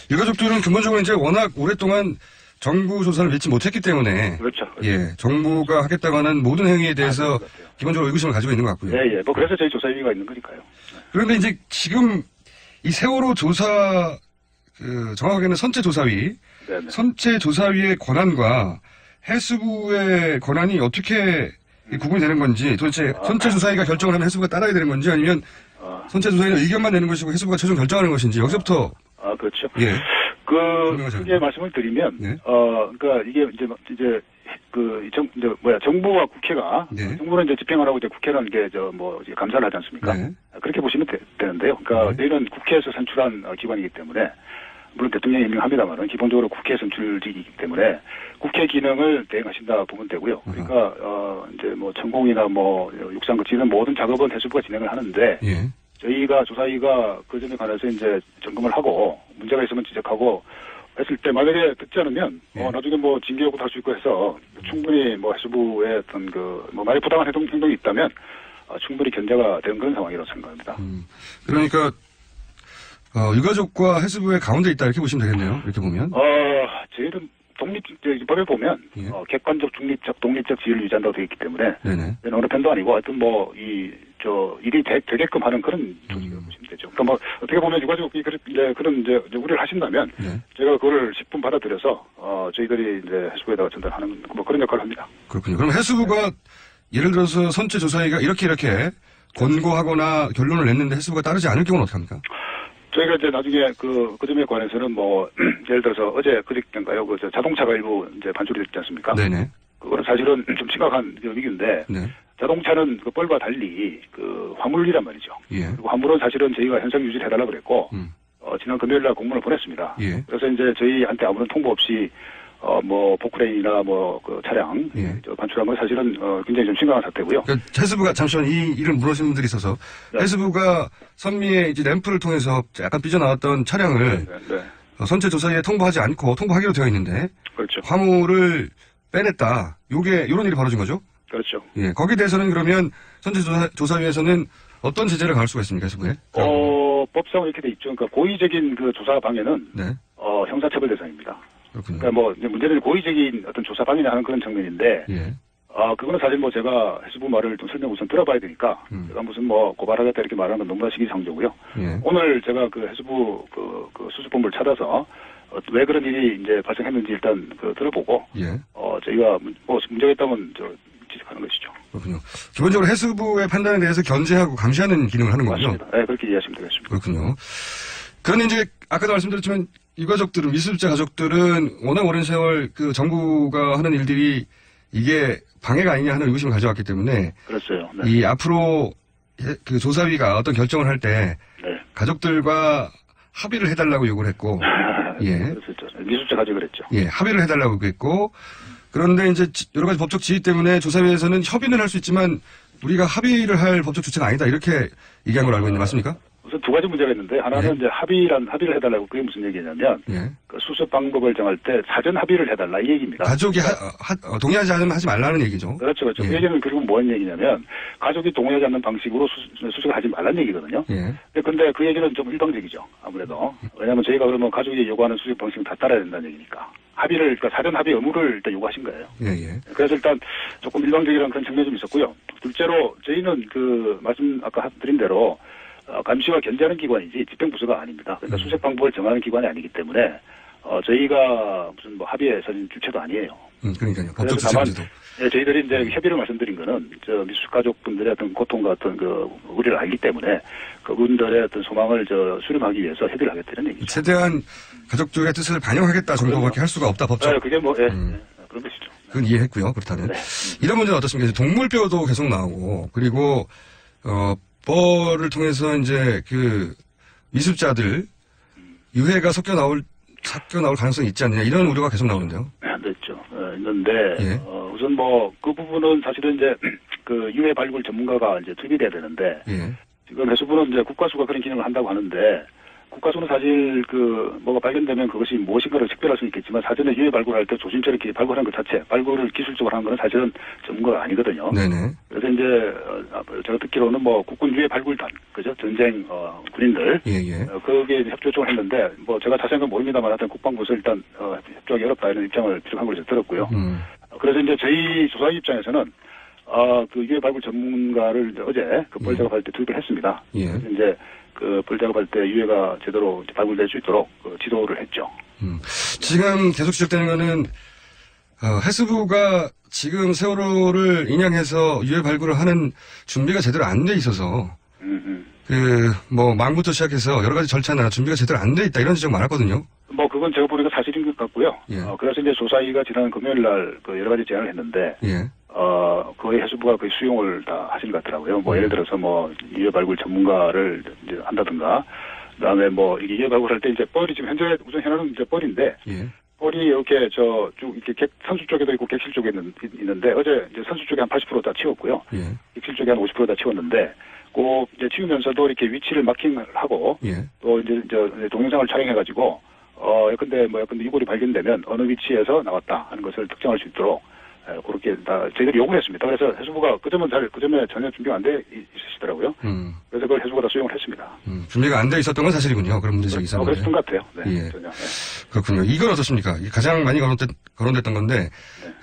유가족들은 근본적으로 이제 워낙 오랫동안 정부 조사를 믿지 못했기 때문에. 그렇죠. 예. 정부가 하겠다고 하는 모든 행위에 대해서 기본적으로 의구심을 가지고 있는 것 같고요. 예. 그래서 저희 조사위가 있는 거니까요. 그런데 이제 지금 이 세월호 조사, 정확하게는 선체조사위. 네네. 선체조사위의 권한과 해수부의 권한이 어떻게 구분이 되는 건지, 도대체 선체조사위가 결정을 하면 해수부가 따라야 되는 건지, 아니면 선체조사위는 의견만 내는 것이고 해수부가 최종 결정하는 것인지, 여기서부터. 그렇죠. 예. 크게 말씀을 드리면, 그러니까 이게 정부와 국회가, 정부는 이제 집행을 하고 이제 국회는 이제 감사를 하지 않습니까? 그렇게 보시면 되는데요. 그러니까 저희는 국회에서 선출한 기관이기 때문에, 물론 대통령이 임명합니다만은 기본적으로 국회 선출직이기 때문에 국회 기능을 대행하신다 보면 되고요. 그러니까, 이제 천공이나 육상 거치는 모든 작업은 해수부가 진행을 하는데, 저희가 조사위가 그 점에 관해서 이제 점검을 하고 문제가 있으면 지적하고 했을 때 만약에 듣지 않으면 나중에 뭐 징계 요구도 할 수 있고 해서 충분히 뭐 해수부의 어떤 뭐 만약 부당한 행동이 있다면 충분히 견제가 되는 그런 상황이라고 생각합니다. 그러니까 유가족과 해수부의 가운데 있다 이렇게 보시면 되겠네요. 이렇게 보면. 저희는 법에 보면 객관적, 중립적, 독립적 지위를 유지한다고 되어 있기 때문에 네네. 어느 편도 아니고 하여튼 뭐 일이 되게끔 하는 그런 조직이라고 보시면 되죠. 그러니까 뭐 어떻게 보면 유가족이 그런 이제 우려를 하신다면 제가 그거를 10분 받아들여서 저희들이 이제 해수부에다가 전달하는 뭐 그런 역할을 합니다. 그렇군요. 그럼 해수부가 예를 들어서 선체 조사위가 이렇게 권고하거나 결론을 냈는데 해수부가 따르지 않을 경우는 어떻게 합니까? 저희가 이제 나중에 그 점에 관해서는 뭐 예를 들어서 그저께인가요? 그 자동차가 일부 이제 반출이 됐지 않습니까? 네네. 그거는 사실은 좀 심각한 위기인데 자동차는 그 뻘과 달리 그 화물이란 말이죠. 예. 그리고 화물은 사실은 저희가 현상 유지를 해달라 그랬고 지난 금요일날 공문을 보냈습니다. 예. 그래서 이제 저희한테 아무런 통보 없이 뭐 포크레인이나 뭐 그 차량 반출한 건 사실은 굉장히 좀 심각한 사태고요. 그러니까 해수부가 잠시만 이 일을 물으시는 분들이 있어서 해수부가 선미의 이제 램프를 통해서 약간 삐져나왔던 차량을 선체 조사에 통보하지 않고 통보하기로 되어 있는데 그렇죠. 화물을 빼냈다. 이런 일이 벌어진 거죠? 그렇죠. 예, 거기에 대해서는 그러면 선체 조사위에서는 어떤 제재를 가할 수가 있습니까, 해수부에? 법상 이렇게 돼 있죠. 그러니까 고의적인 그 조사 방해는 형사처벌 대상입니다. 그렇군요. 그러니까 뭐 이제 문제는 고의적인 어떤 조사 방해를 하는 그런 측면인데, 예. 그거는 사실 뭐 제가 해수부 말을 좀 설명 우선 들어봐야 되니까 제가 무슨 뭐 고발하겠다 이렇게 말하는 건 너무나 시기상조고요. 예. 오늘 제가 그 해수부 그 수습본부를 찾아서 왜 그런 일이 이제 발생했는지 일단 들어보고 저희가 뭐 문제가 있다면 지적하는 것이죠. 그렇군요. 기본적으로 해수부의 판단에 대해서 견제하고 감시하는 기능을 하는 거군요. 맞습니다. 네, 그렇게 이해하시면 되겠습니다. 그렇군요. 그런데 이제 아까도 말씀드렸지만 유가족들은 미수습자 가족들은 워낙 오랜 세월 그 정부가 하는 일들이 이게 방해가 아니냐 하는 의구심을 가져왔기 때문에 그렇어요. 네. 이 앞으로 그 조사위가 어떤 결정을 할 때 가족들과 합의를 해달라고 요구를 했고 미수습자 가족을 했죠. 예, 합의를 해달라고 했고 그런데 이제 여러 가지 법적 지위 때문에 조사위에서는 협의는 할 수 있지만 우리가 합의를 할 법적 주체가 아니다 이렇게 얘기한 걸로 알고 있는데 맞습니까? 우선 두 가지 문제가 있는데 하나는 이제 합의를 해달라고 그게 무슨 얘기냐면 그 수습 방법을 정할 때 사전 합의를 해달라 이 얘기입니다. 가족이 동의하지 않으면 하지 말라는 얘기죠. 그렇죠. 그 얘기는 그리고 뭔 얘기냐면 가족이 동의하지 않는 방식으로 수습을 하지 말라는 얘기거든요. 근데 그 얘기는 좀 일방적이죠. 아무래도 왜냐하면 저희가 그러면 가족이 요구하는 수습 방식은 다 따라야 된다는 얘기니까. 그러니까 사전 합의 의무를 일단 요구하신 거예요. 그래서 일단 조금 일방적이라는 그런 측면이 좀 있었고요. 둘째로 저희는 그 말씀 아까 드린 대로 감시와 견제하는 기관이지 집행부서가 아닙니다. 그러니까 수색 방법을 정하는 기관이 아니기 때문에 저희가 무슨 뭐 합의에 서진 주체도 아니에요. 그러니까요. 법적 주체인지도. 저희들이 이제 협의를 말씀드린 거는 미수습 가족분들의 어떤 고통과 어떤 그 우려를 알기 때문에 그분들의 어떤 소망을 수렴하기 위해서 협의를 하겠다는 얘기죠. 최대한 가족들의 뜻을 반영하겠다 정도밖에 할 수가 없다 법적. 그게 뭐 그런 것이죠. 그건 이해했고요. 그렇다면 이런 문제는 어떻습니까? 이제 동물뼈도 계속 나오고 그리고 뻘을 통해서 이제 그 미수습자들 유해가 섞여 나올 가능성이 있지 않느냐 이런 우려가 계속 나오는데요. 그렇죠. 있는데 우선 뭐 그 부분은 사실은 이제 그 유해 발굴 전문가가 이제 투입이 돼야 되는데 지금 해수부는 이제 국가수가 그런 기능을 한다고 하는데 국가수는 사실 그 뭐가 발견되면 그것이 무엇인가를 식별할 수 있겠지만 사전에 유해 발굴할 때 조심스럽게 발굴하는 것 자체 발굴을 기술적으로 하는 건 사실은 전문가가 아니거든요. 그래서 이제 제가 듣기로는 뭐 국군 유해 발굴단 그죠 전쟁 군인들 거기에 협조 을 했는데 뭐 제가 자세한 건 모릅니다만 하여튼 국방부에서 일단 협조하기 어렵다 이런 입장을 비롯한 걸 들었고요. 그래서 이제 저희 조사위 입장에서는 그 유해 발굴 전문가를 어제 그 뻘 작업할 때 투입을 했습니다. 그래서 이제 그 뻘 작업할 때 유해가 제대로 발굴될 수 있도록 지도를 했죠. 지금 계속 지적되는 거는 해수부가 지금 세월호를 인양해서 유해 발굴을 하는 준비가 제대로 안 돼 있어서 뭐 망부터 시작해서 여러 가지 절차나 준비가 제대로 안 돼 있다 이런 지적 많았거든요. 뭐 그건 제가 보니까 사실인 것 같고요. 그래서 이제 조사위가 지난 금요일 날 그 여러 가지 제안을 했는데 거의 해수부가 거의 수용을 다 하신 것 같더라고요. 뭐 예를 들어서 뭐 유해 발굴 전문가를 이제 한다든가 그다음에 뭐 이게 유해 발굴할 때 이제 뻘이 지금 현재 우선 현황은 이제 뻘인데 뻘이 이렇게 쭉 이렇게 선수 쪽에도 있고 객실 쪽에 있는데 어제 이제 선수 쪽에 한 80% 다 치웠고요. 객실 쪽에 한 50% 다 치웠는데 그 이제 치우면서도 이렇게 위치를 마킹을 하고 또 이제 동영상을 촬영해가지고 예컨대 유골이 발견되면 어느 위치에서 나왔다 하는 것을 특정할 수 있도록 그렇게 다 저희들이 요구를 했습니다. 그래서 해수부가 그 점에 전혀 준비가 안 돼 있으시더라고요. 그래서 그걸 해수부가 다 수용을 했습니다. 준비가 안 돼 있었던 건 사실이군요. 그런 문제적이 있었는데. 그랬던 것 같아요. 네, 예. 전혀. 그렇군요. 이건 어떻습니까? 가장 많이 거론됐던 건데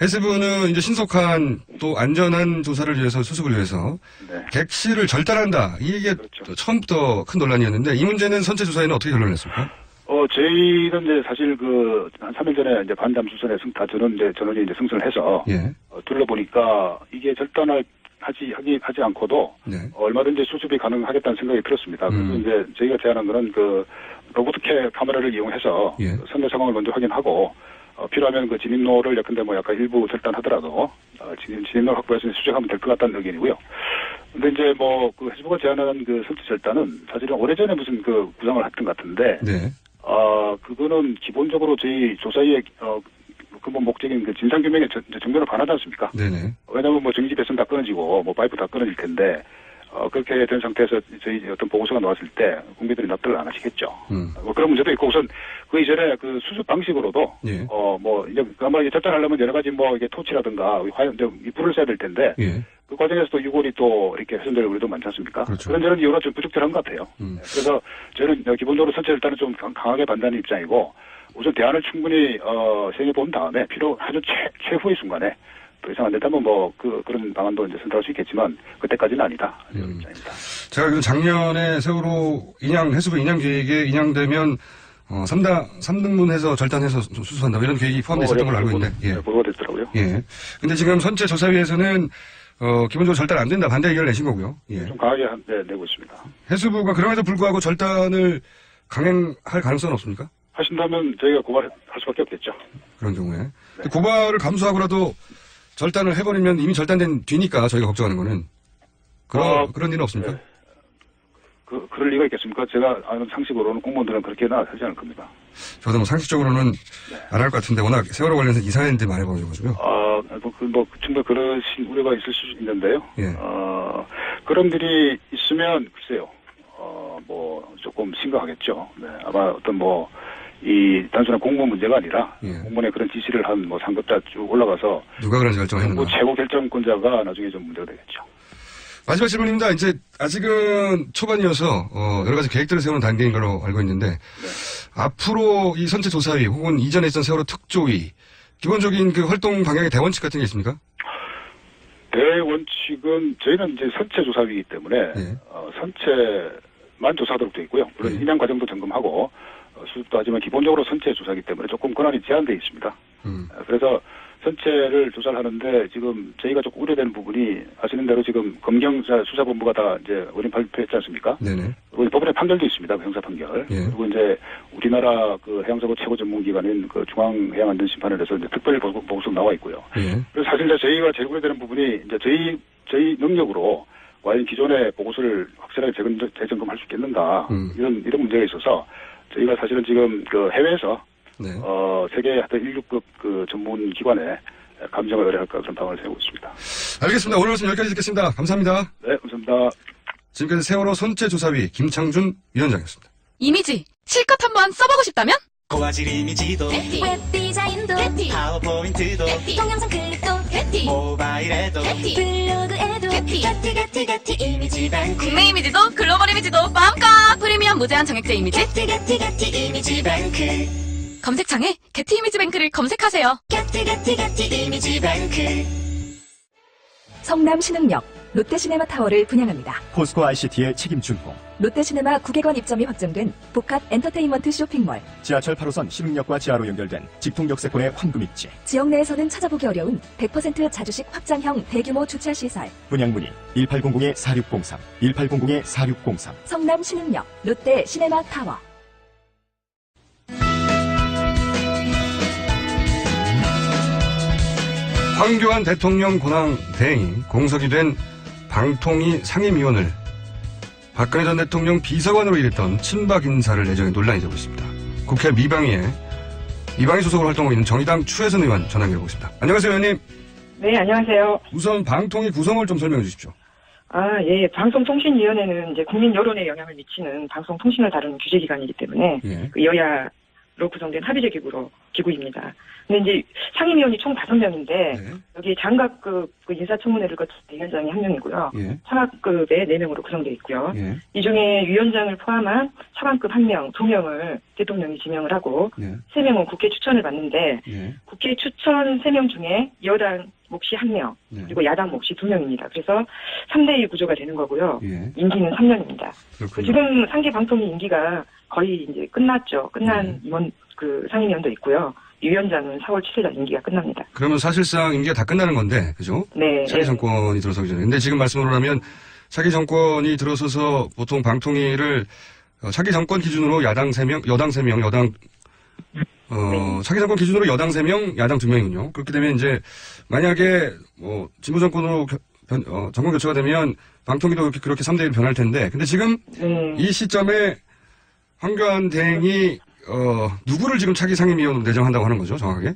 해수부는 이제 신속한 또 안전한 조사를 위해서 수습을 위해서 객실을 절단한다. 이게 처음부터 큰 논란이었는데 이 문제는 선체 조사에는 어떻게 결론을 냈습니까? 저희는 이제 사실 한 3일 전에 이제 반잠수선에 전원이 이제 승선을 해서 둘러보니까 이게 절단을 하지 않고도 얼마든지 수습이 가능하겠다는 생각이 들었습니다. 그래서 이제 저희가 제안한 거는 로보트캐 카메라를 이용해서 선내 상황을 먼저 확인하고 필요하면 진입로를 예컨대 약간 일부 절단하더라도 진입로를 확보해서 수정하면 될 것 같다는 의견이고요. 근데 이제 해수부가 제안하는 선체 절단은 사실은 오래전에 무슨 구상을 했던 것 같은데 그거는 기본적으로 저희 조사의 근본 목적인 진상규명의 정면을 반하지 않습니까? 네네. 왜냐하면 정지 배선 다 끊어지고 파이프 다 끊어질 텐데 그렇게 된 상태에서 저희 어떤 보고서가 나왔을 때 국민들이 납득을 안 하시겠죠. 그런 문제도 있고 우선 그 이전에 수습 방식으로도 이제 아마 절단하려면 여러 가지 이게 토치라든가 화염 불을 써야 될 텐데 그 과정에서도 유골이 또 이렇게 훼손될 우려도 많지 않습니까? 그렇죠. 그런 이유로 좀 부적절한 것 같아요. 그래서 저는 기본적으로 선체 절단은 좀 강하게 반대하는 입장이고 우선 대안을 충분히 시행해 본 다음에 아주 최후의 순간에 더 이상 안 된다면 그런 방안도 이제 선택할 수 있겠지만 그때까지는 아니다. 이런 입장입니다. 제가 작년에 세월호 해수부 인양 계획에 인양되면 3등분해서 절단해서 수습한다 이런 계획이 포함되어 있었던 걸로 알고 있는데 보고가 됐더라고요. 예. 근데 지금 선체 조사위에서는 기본적으로 절단 안 된다 반대 의견을 내신 거고요. 예. 좀 강하게 내고 있습니다. 해수부가 그럼에도 불구하고 절단을 강행할 가능성은 없습니까? 하신다면 저희가 고발할 수밖에 없겠죠. 그런 경우에. 고발을 감수하고라도 절단을 해버리면 이미 절단된 뒤니까 저희가 걱정하는 거는 그런 일은 없습니까? 그럴 리가 있겠습니까? 제가 아는 상식으로는 공무원들은 그렇게는 하지 않을 겁니다. 저도 상식적으로는 안 할 것 같은데 워낙 세월호 관련해서 이상한 일들이 많이 벌어져가지고요. 충분히 그러신 우려가 있을 수 있는데요. 예. 그런 일이 있으면 글쎄요. 조금 심각하겠죠. 네. 아마 이 단순한 공무원 문제가 아니라 공무원의 그런 지시를 한 상급자 쭉 올라가서 누가 그런지 결정했는가. 최고 결정권자가 나중에 좀 문제가 되겠죠. 마지막 질문입니다. 이제 아직은 초반이어서 여러 가지 계획들을 세우는 단계인 걸로 알고 있는데 앞으로 이 선체 조사위 혹은 이전에 있던 세월호 특조위 기본적인 활동 방향의 대원칙 같은 게 있습니까? 대원칙은 저희는 이제 선체 조사위이기 때문에 선체만 조사하도록 되어 있고요. 물론 인양 과정도 점검하고 수습도 하지만 기본적으로 선체 조사이기 때문에 조금 권한이 제한되어 있습니다. 그래서 선체를 조사를 하는데 지금 저희가 조금 우려되는 부분이 아시는 대로 지금 검경사 수사본부가 다 이제 어린 발표했지 않습니까? 네네. 그리고 법원의 판결도 있습니다. 형사 판결. 그리고 이제 우리나라 해양사고 최고 전문기관인 중앙해양안전심판원에서 이제 특별 보고서 나와 있고요. 그래서 사실 이제 저희가 제일 우려되는 부분이 이제 저희 능력으로 과연 기존의 보고서를 확실하게 재점검할 수 있겠는가 이런 문제가 있어서 저희가 사실은 지금 해외에서 세계 1流급 전문 기관에 감정을 의뢰할까 그런 방안을 세우고 있습니다. 알겠습니다. 오늘 말씀 여기까지 듣겠습니다. 감사합니다. 네, 감사합니다. 지금까지 세월호 선체조사위 김창준 위원장이었습니다. 이미지 실컷 한번 써보고 싶다면? 고화질 이미지도 웹 디자인도 파워포인트도 동영상 클립도 모바일에도 블로그에도 게티 이미지 뱅크 국내 이미지도 글로벌 이미지도 마음껏 프리미엄 무제한 정액제 이미지 게티 이미지 뱅크 검색창에 게티 이미지 뱅크를 검색하세요. 게티 이미지 뱅크 성남 신흥역 롯데시네마타워를 분양합니다. 포스코 ICT의 책임 준공. 롯데시네마 9개관 입점이 확정된 복합 엔터테인먼트 쇼핑몰. 지하철 8호선 신흥역과 지하로 연결된 직통역세권의 황금입지. 지역 내에서는 찾아보기 어려운 100% 자주식 확장형 대규모 주차시설. 분양문의 1800-4603, 1800-4603. 성남 신흥역 롯데 시네마타워. 황교안 대통령 권한 대행이 공석이 된 방통위 상임위원을 박근혜 전 대통령 비서관으로 일했던 친박 인사를 내정해 논란이 되고 있습니다. 국회 미방위에 미방위 소속으로 활동하고 있는 정의당 추혜선 의원 전화 연결해보겠습니다. 안녕하세요, 의원님. 네, 안녕하세요. 우선 방통위 구성을 좀 설명해 주십시오. 예. 방송통신위원회는 이제 국민 여론에 영향을 미치는 방송통신을 다루는 규제기관이기 때문에 그 여야 구성된 합의제 기구입니다. 근데 이제 상임위원이 총 5명인데 여기 장관급 그 인사청문회를 거친 위원장이 1명이고요. 차관급에 4명으로 구성되어 있고요. 이 중에 위원장을 포함한 차관급 1명, 2명을 대통령이 지명을 하고 3명은 국회 추천을 받는데 국회 추천 3명 중에 여당 몫이 1명, 그리고 야당 몫이 2명입니다. 그래서 3대2 구조가 되는 거고요. 임기는 3년입니다. 지금 상계 방통위 임기가 거의 이제 끝났죠. 끝난 임원 그 상임위원도 있고요. 이 위원장은 4월 7일 날 임기가 끝납니다. 그러면 사실상 임기가 다 끝나는 건데, 그죠? 네. 차기 정권이 들어서기 전에. 근데 지금 말씀으로 하면 차기 정권이 들어서서 보통 방통위를 차기 정권 기준으로 야당 3명, 여당 3명, 차기 정권 기준으로 여당 3명, 야당 2명이군요. 그렇게 되면 이제 만약에 진보 정권으로 정권 교체가 되면 방통위도 그렇게 3대1 변할 텐데, 근데 지금 이 시점에 황교안 대행이 누구를 지금 차기 상임위원으로 내정한다고 하는 거죠, 정확하게?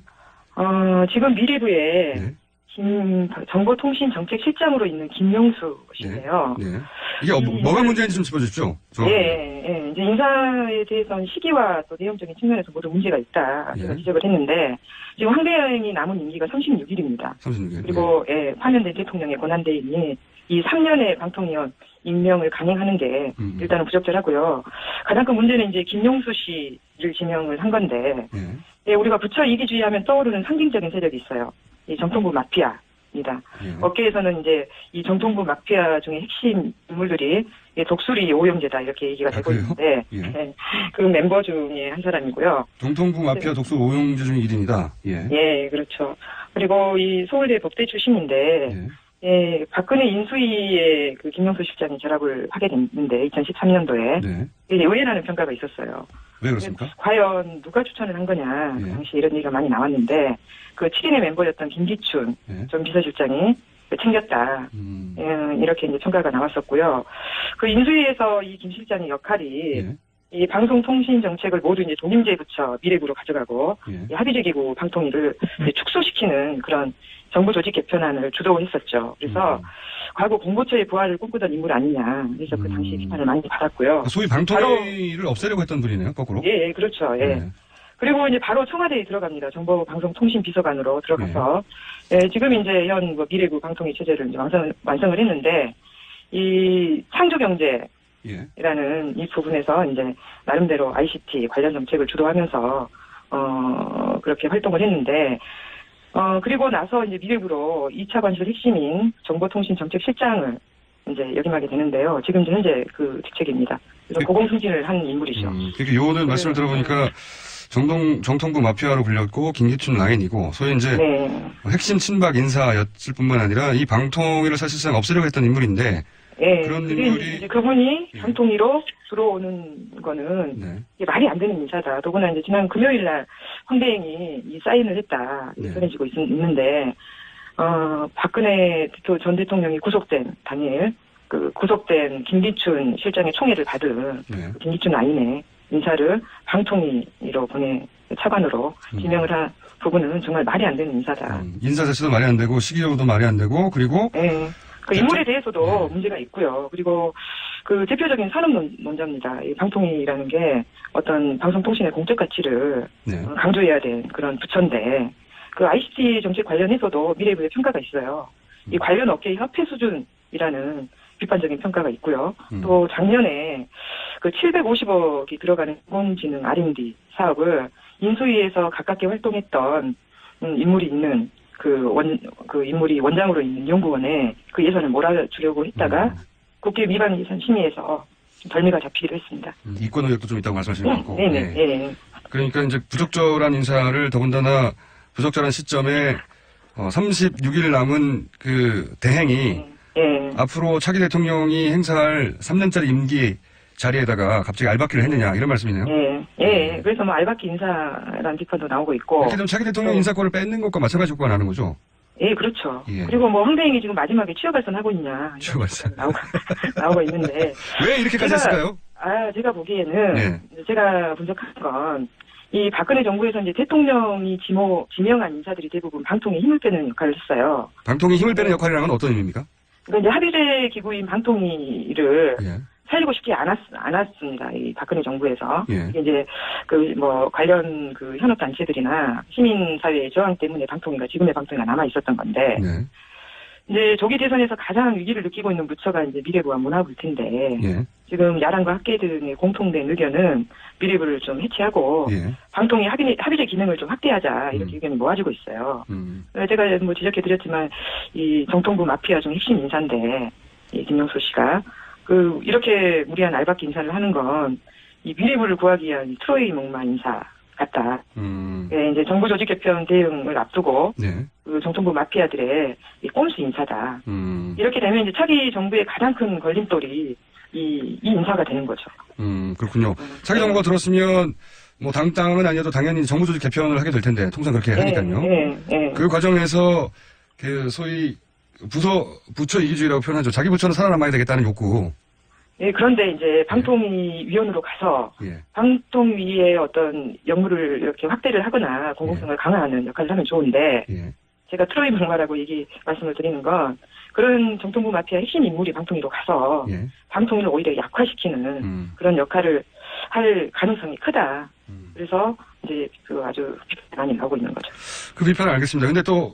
지금 미래부에 정보통신정책실장으로 있는 김명수 씨인데요. 이게 뭐가 문제인지 좀 짚어주십시오. 이제 인사에 대해서는 시기와 또 내용적인 측면에서 모두 문제가 있다. 제가 지적을 했는데, 지금 황 대행이 남은 임기가 36일입니다. 36일. 그리고, 파면된 대통령의 권한대행이 이 3년의 방통위원 임명을 강행하는 게 일단은 부적절하고요. 가장 큰 문제는 이제 김용수 씨를 지명을 한 건데, 우리가 부처 이기주의 하면 떠오르는 상징적인 세력이 있어요. 이 정통부 마피아입니다. 업계에서는 이제 이 정통부 마피아 중에 핵심 인물들이 독수리 오영재다 이렇게 얘기가 되고 있는데, 그 멤버 중에 한 사람이고요. 정통부 마피아 독수리 오영재 중에 1인이다. 예, 그렇죠. 그리고 이 서울대 법대 출신인데, 박근혜 인수위에 그 김명수 실장이 결합을 하게 됐는데 2013년도에 의외라는 평가가 있었어요. 왜 그렇습니까? 과연 누가 추천을 한 거냐 당시 이런 얘기가 많이 나왔는데 그 7인의 멤버였던 김기춘 전 비서실장이 챙겼다 이렇게 이제 평가가 나왔었고요. 그 인수위에서 이 김 실장의 역할이 이 방송통신 정책을 모두 이제 독임제 부처 미래부로 가져가고 이 합의제 기구 방통위를 이제 축소시키는 그런 정부 조직 개편안을 주도했었죠. 그래서 과거 공보처의 부활을 꿈꾸던 인물 아니냐. 그래서 그 당시 비판을 많이 받았고요. 소위 방통위를 없애려고 했던 분이네요, 거꾸로. 예, 그렇죠. 그리고 이제 바로 청와대에 들어갑니다. 정보방송통신비서관으로 들어가서 지금 이제 현 미래부 방통위 체제를 이제 완성을 했는데 이 창조경제라는 이 부분에서 이제 나름대로 ICT 관련 정책을 주도하면서 그렇게 활동을 했는데. 그리고 나서 이제 미래부로 2차 관실 핵심인 정보통신정책실장을 이제 역임하게 되는데요. 지금 현재 그 직책입니다. 그래서 고공승진을 한 인물이죠. 그러니까 요거는 말씀을 들어보니까 정통부 마피아로 불렸고 김기춘 라인이고 소위 이제 핵심 친박 인사였을 뿐만 아니라 이 방통위를 사실상 없애려고 했던 인물인데 그런 인물이 이제 그분이 방통위로 들어오는 거는 이게 말이 안 되는 인사다. 더구나 이제 지난 금요일 날 황 대행이 이 사인을 했다. 전해지고 있는데 박근혜 전 대통령이 구속된 당일 그 구속된 김기춘 실장의 총애를 받은 그 김기춘 라인의 인사를 방통위로 차관으로 지명을 한 부분은 정말 말이 안 되는 인사다. 인사 자체도 말이 안 되고 시기적으로도 말이 안 되고 그리고 그 인물에 대해서도 문제가 있고요. 그리고 그 대표적인 산업론자입니다. 이 방통위라는 게 어떤 방송통신의 공적 가치를 강조해야 되는 그런 부처인데 그 ICT 정책 관련해서도 미래부의 평가가 있어요. 이 관련 업계의 협회 수준이라는 비판적인 평가가 있고요. 또 작년에 그 750억이 들어가는 인공지능 R&D 사업을 인수위에서 가깝게 활동했던 인물이 있는 그 인물이 원장으로 있는 연구원에 그 예산을 몰아주려고 했다가 국회 위반 예산 심의에서 덜미가 잡히기도 했습니다. 이권 의혹도 좀 있다고 말씀하시는 것 같고. 네네. 그러니까 이제 부적절한 인사를 더군다나 부적절한 시점에 36일 남은 그 대행이 앞으로 차기 대통령이 행사할 3년짜리 임기 자리에다가 갑자기 알박기를 했느냐 이런 말씀이네요. 그래서 뭐 알박기 인사라는 비판도 나오고 있고. 이렇게 되면 차기 대통령 인사권을 뺏는 것과 마찬가지 효과가 나는 거죠. 그렇죠. 그리고 뭐 황 대행이 지금 마지막에 취업발선 하고 있냐. 취업발선. 나오고 있는데. 왜 이렇게까지 했을까요? 제가 보기에는 제가 분석한 건 이 박근혜 정부에서 이제 대통령이 지명한 인사들이 대부분 방통에 힘을 빼는 역할을 했어요. 방통이 힘을 빼는 역할이라는 건 어떤 의미입니까? 그러니까 이제 합의제 기구인 방통위를 살리고 싶지 않았습니다. 이 박근혜 정부에서. 예. 이게 이제 관련 현업 단체들이나 시민사회의 저항 때문에 방통위가 지금의 방통위가 남아 있었던 건데. 네. 이제 조기 대선에서 가장 위기를 느끼고 있는 부처가 이제 미래부와 문화부일 텐데. 예. 지금 야당과 학계 등의 공통된 의견은 미래부를 좀 해체하고 예. 방통위 합의제 기능을 좀 확대하자 이렇게 의견이 모아지고 있어요. 제가 지적해드렸지만 이 정통부 마피아 중 핵심 인사인데 이 김명수 씨가 이렇게 무리한 알박기 인사를 하는 건 이 미래부를 구하기 위한 트로이 목마 인사 같다. 네, 이제 정부 조직 개편 대응을 앞두고 네. 정통부 마피아들의 이 꼼수 인사다. 이렇게 되면 이제 차기 정부의 가장 큰 걸림돌이 이 인사가 되는 거죠. 그렇군요. 차기 정부가 들었으면 뭐 당은 아니어도 당연히 정부 조직 개편을 하게 될 텐데 통상 그렇게 하니까요. 그 과정에서 소위 부처 이기주의라고 표현하죠. 자기 부처는 살아남아야 되겠다는 욕구. 예, 그런데 이제 방통위 위원으로 가서 방통위의 어떤 역무를 이렇게 확대를 하거나 공공성을 강화하는 역할을 하면 좋은데 제가 트로이 목마라고 말씀을 드리는 건 그런 정통부 마피아 핵심 인물이 방통위로 가서 방통위를 오히려 약화시키는 그런 역할을 할 가능성이 크다. 그래서 이제 아주 비판이 많이 나오고 있는 거죠. 그 비판을 알겠습니다. 근데 또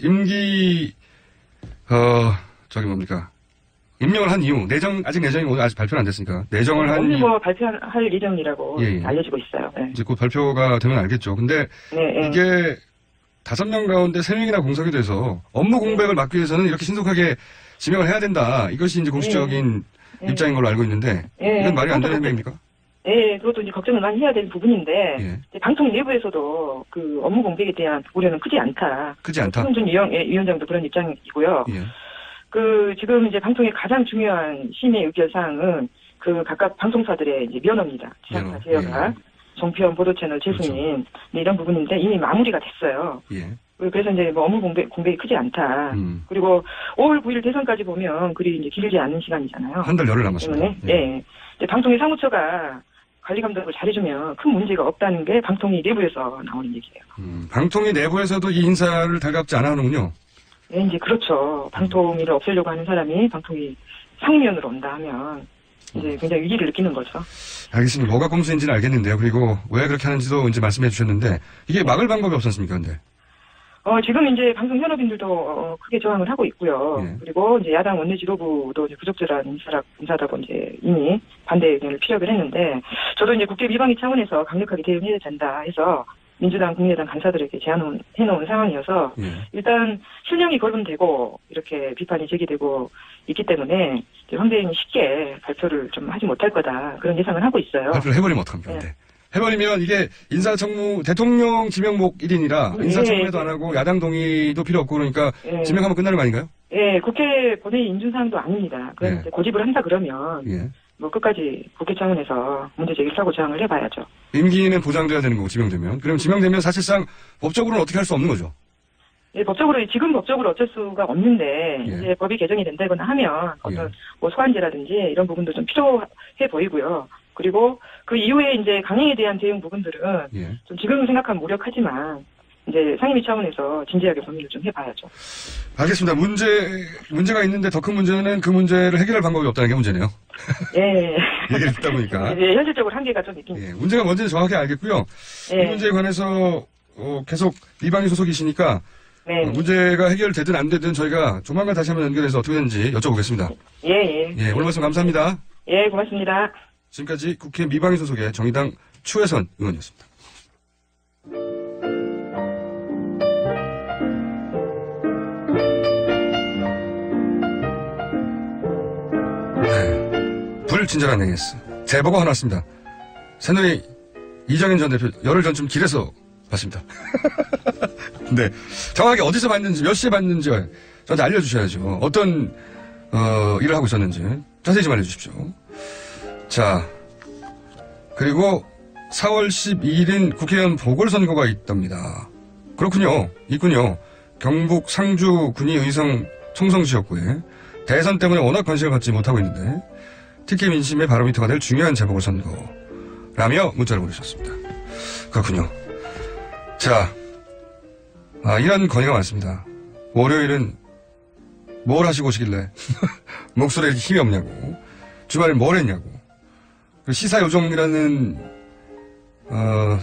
임기 임명을 한 이후 아직 내정이 아직 발표는 안 됐으니까 내정을 한 오늘 발표할 예정이라고 알려지고 있어요. 네. 이제 곧 발표가 되면 알겠죠. 근데 이게 5명 가운데 3명이나 공석이 돼서 업무 공백을 막기 위해서는 이렇게 신속하게 지명을 해야 된다. 이것이 이제 공식적인 입장인 걸로 알고 있는데 이건 말이 안 되는 행동입니까? 네, 그것도 이제 걱정을 많이 해야 될 부분인데 방통 내부에서도 업무 공백에 대한 우려는 크지 않다. 최승준 위원장도 그런 입장이고요. 지금 이제 방통의 가장 중요한 심의 의결 사항은 각각 방송사들의 이제 면허입니다. 지상파 제어가, 종편, 보도채널 재승인 이런 부분인데 이미 마무리가 됐어요. 그래서 이제 업무 공백이 크지 않다. 그리고 5월 9일 대선까지 보면 그리 이제 길지 않은 시간이잖아요. 한 달 열흘 남았습니다. 이제 방통위 사무처가 관리 감독을 잘해주면 큰 문제가 없다는 게 방통위 내부에서 나오는 얘기예요. 방통위 내부에서도 이 인사를 달갑지 않아 하는군요. 네, 이제 그렇죠. 방통위를 없애려고 하는 사람이 방통위 상위원으로 온다 하면 이제 굉장히 위기를 느끼는 거죠. 알겠습니다. 뭐가 꼼수인지는 알겠는데요. 그리고 왜 그렇게 하는지도 이제 말씀해 주셨는데 이게 막을 방법이 없었습니까, 근데? 지금 이제 방송 현업인들도 크게 저항을 하고 있고요. 그리고 이제 야당 원내지도부도 이제 부적절한 인사다고 이제 이미 반대 의견을 피력을 했는데 저도 이제 국회 비방위 차원에서 강력하게 대응해야 된다 해서 민주당, 국민의당 간사들에게 제안해놓은 상황이어서 일단 실명이 거론되고 이렇게 비판이 제기되고 있기 때문에 황대행이 쉽게 발표를 좀 하지 못할 거다 그런 예상을 하고 있어요. 발표를 해버리면 어떡합니까? 해버리면 이게 인사청무 대통령 지명목 1인이라 인사청문회도 안 하고 야당 동의도 필요 없고 그러니까 지명하면 끝나는 거 아닌가요? 국회 본회의 인준사항도 아닙니다. 그런데 고집을 한다 그러면 끝까지 국회 차원에서 문제 제기를 하고 저항을 해봐야죠. 임기는 보장돼야 되는 거고 지명되면. 그럼 지명되면 사실상 법적으로는 어떻게 할 수 없는 거죠? 지금 법적으로 어쩔 수가 없는데 이제 법이 개정이 된다거나 하면 어떤 소환제라든지 이런 부분도 좀 필요해 보이고요. 그리고 그 이후에 이제 강행에 대한 대응 부분들은 좀 지금 생각하면 무력하지만 이제 상임위 차원에서 진지하게 고민을 좀 해봐야죠. 알겠습니다. 문제가 있는데 더 큰 문제는 그 문제를 해결할 방법이 없다는 게 문제네요. 얘기를 듣다 보니까. 현실적으로 한계가 좀 있긴 문제가 뭔지는 정확히 알겠고요. 이 문제에 관해서 계속 미방위 소속이시니까 문제가 해결되든 안 되든 저희가 조만간 다시 한번 연결해서 어떻게 되는지 여쭤보겠습니다. 오늘 말씀 감사합니다. 고맙습니다. 지금까지 국회 미방위 소속의 정의당 추혜선 의원이었습니다. 불친절한 AS. 제보가 하나 왔습니다. 새누리 이정현 전 대표 열흘 전쯤 길에서 봤습니다. 네. 정확하게 어디서 봤는지, 몇 시에 봤는지 저한테 알려주셔야죠. 어떤, 일을 하고 있었는지 자세히 좀 알려주십시오. 자. 그리고 4월 12일인 국회의원 보궐선거가 있답니다. 그렇군요. 있군요. 경북 상주 군위 의성 청성지역구에 대선 때문에 워낙 관심을 받지 못하고 있는데 특히 민심의 바로미터가 될 중요한 재보궐선거라며 문자를 보내주셨습니다. 그렇군요. 자, 이런 건의가 많습니다. 월요일은 뭘 하시고 오시길래 목소리에 힘이 없냐고 주말에 뭘 했냐고. 시사 요정이라는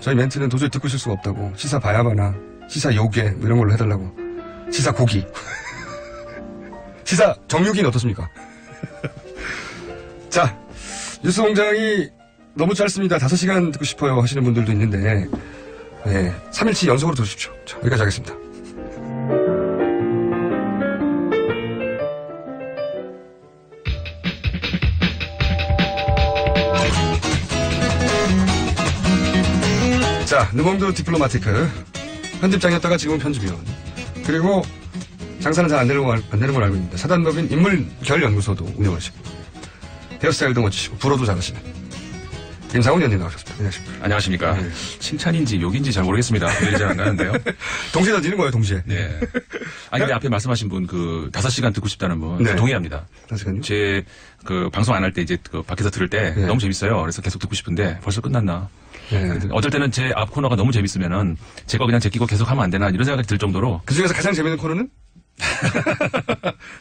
저희 멘트는 도저히 듣고 있을 수가 없다고. 시사 바야바나 시사 요괴 뭐 이런 걸로 해달라고. 시사 고기. 시사 정육이는 어떻습니까? 자, 뉴스공장이 너무 짧습니다. 5시간 듣고 싶어요 하시는 분들도 있는데 3일치 연속으로 들으십시오. 자, 여기까지 하겠습니다. 자, 르몽드 디플로마티크 편집장이었다가 지금은 편집위원, 그리고 장사는 잘 안 되는 걸 알고 있는데 사단법인 인물결연구소도 운영하시고 헤어스타일도 멋지시고 불어도 잘하시는 김상훈 의원님 나오셨습니다. 안녕하십니까. 안녕하십니까. 네. 칭찬인지 욕인지 잘 모르겠습니다. 왜 잘 안 가는데요. 동시에 던지는 거예요, 동시에. 네. 아니, 근데 앞에 말씀하신 분, 5시간 듣고 싶다는 분, 네. 동의합니다. 5시간요? 제, 방송 안 할 때 이제 밖에서 들을 때 네. 너무 재밌어요. 그래서 계속 듣고 싶은데 벌써 끝났나. 네. 어떨 때는 제 앞 코너가 너무 재밌으면은 제 거 그냥 제끼고 계속 하면 안 되나 이런 생각이 들 정도로. 그 중에서 가장 재밌는 코너는?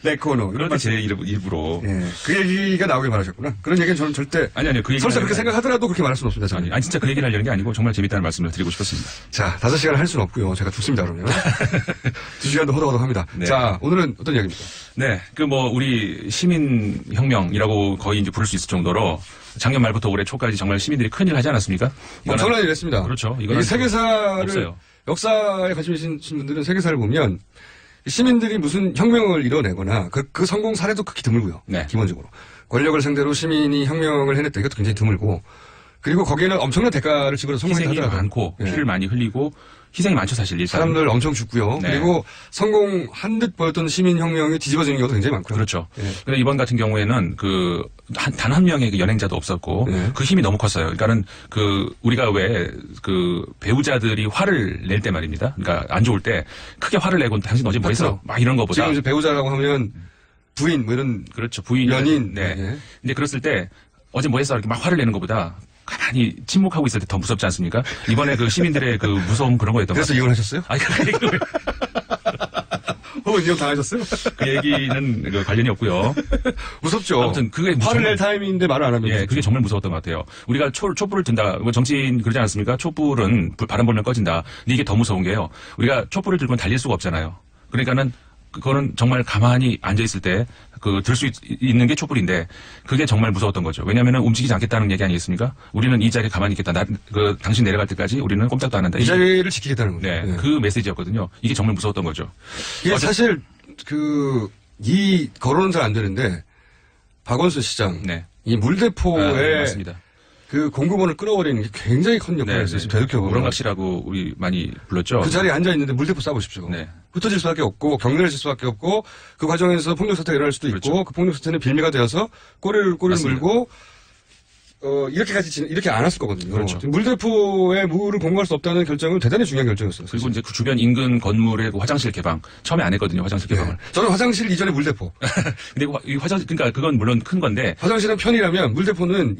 내 코너. 그럴 때 제 일부러. 그 얘기가 나오길 바라셨구나. 그런 얘기는 저는 절대. 아니요. 그 얘기. 설사 그렇게 생각하더라도 그렇게 말할 수는 없습니다. 저는. 아니, 진짜 그 얘기를 하려는 게 아니고 정말 재밌다는 말씀을 드리고 싶었습니다. 자, 5시간을 할 수는 없고요. 제가 죽습니다, 그러면. 2시간도 허덕허덕 합니다. 네. 자, 오늘은 어떤 이야기입니까? 네. 우리 시민혁명이라고 거의 이제 부를 수 있을 정도로 작년 말부터 올해 초까지 정말 시민들이 큰일 하지 않았습니까? 엄청난 일 했습니다. 그렇죠. 이거는 세계사를, 없어요. 역사에 관심 있으신 분들은 세계사를 보면 시민들이 무슨 혁명을 이뤄내거나 그 성공 사례도 극히 드물고요. 네. 기본적으로. 권력을 상대로 시민이 혁명을 해냈다. 이것도 굉장히 드물고. 그리고 거기에는 엄청난 대가를 지불해서 성공했다 희생이 하더라고요. 많고 피를 많이 흘리고 희생이 많죠 사실. 일단. 사람들 엄청 죽고요. 네. 그리고 성공한 듯 보였던 시민혁명이 뒤집어지는 경우도 굉장히 많고요. 그렇죠. 네. 근데 이번 같은 경우에는 단 한 명의 그 연행자도 없었고 그 힘이 너무 컸어요. 그러니까는 우리가 왜 배우자들이 화를 낼 때 말입니다. 그러니까 안 좋을 때 크게 화를 내고 당신 어제 뭐 했어? 막 이런 거보다. 지금 이제 배우자라고 하면 부인 뭐 이런. 그렇죠. 부인. 연인. 네. 근데 그랬을 때 어제 뭐 했어? 이렇게 막 화를 내는 것보다 가만히 침묵하고 있을 때 더 무섭지 않습니까? 이번에 시민들의 무서움 그런 거였던 것 그래서 같아요. 이혼하셨어요? 아니, 혹은 이혼 당하셨어요? 그 얘기는 관련이 없고요. 무섭죠. 아무튼 그게 화를 낼 타임인데 말을 안 하면. 예, 그게 정말 무서웠던 것 같아요. 우리가 촛불을 든다. 정치인 그러지 않았습니까? 촛불은 바람 불면 꺼진다. 근데 이게 더 무서운 게요. 우리가 촛불을 들고는 달릴 수가 없잖아요. 그러니까는 그거는 정말 가만히 앉아 있을 때 들 수 있는 게 촛불인데 그게 정말 무서웠던 거죠. 왜냐하면 움직이지 않겠다는 얘기 아니겠습니까? 우리는 이 자리에 가만히 있겠다. 당신 내려갈 때까지 우리는 꼼짝도 안 한다. 이 자리를 지키겠다는 거죠. 네, 그 메시지였거든요. 이게 정말 무서웠던 거죠. 이게 사실 이 거론은 잘 안 되는데 박원순 시장 이 물대포에 맞습니다. 그 공급원을 끊어버리는 게 굉장히 큰 역할을 했어요. 지금 되돌켜보면. 우렁각시라고 우리 많이 불렀죠. 그 자리에 앉아 있는데 물대포 쏴보십시오. 네. 흩어질 수밖에 없고 경례를 칠 수밖에 없고 그 과정에서 폭력 사태가 일어날 수도 있고 그 폭력 사태는 빌미가 되어서 꼬리를 물고 이렇게 안 했을 거거든요. 그렇죠. 물대포에 물을 공급할 수 없다는 결정은 대단히 중요한 결정이었어요. 사실. 그리고 이제 그 주변 인근 건물의 화장실 개방 처음에 안 했거든요. 화장실 개방을. 저는 화장실 이전에 물대포. 근데 그러니까 그건 물론 큰 건데 화장실은 편이라면 물대포는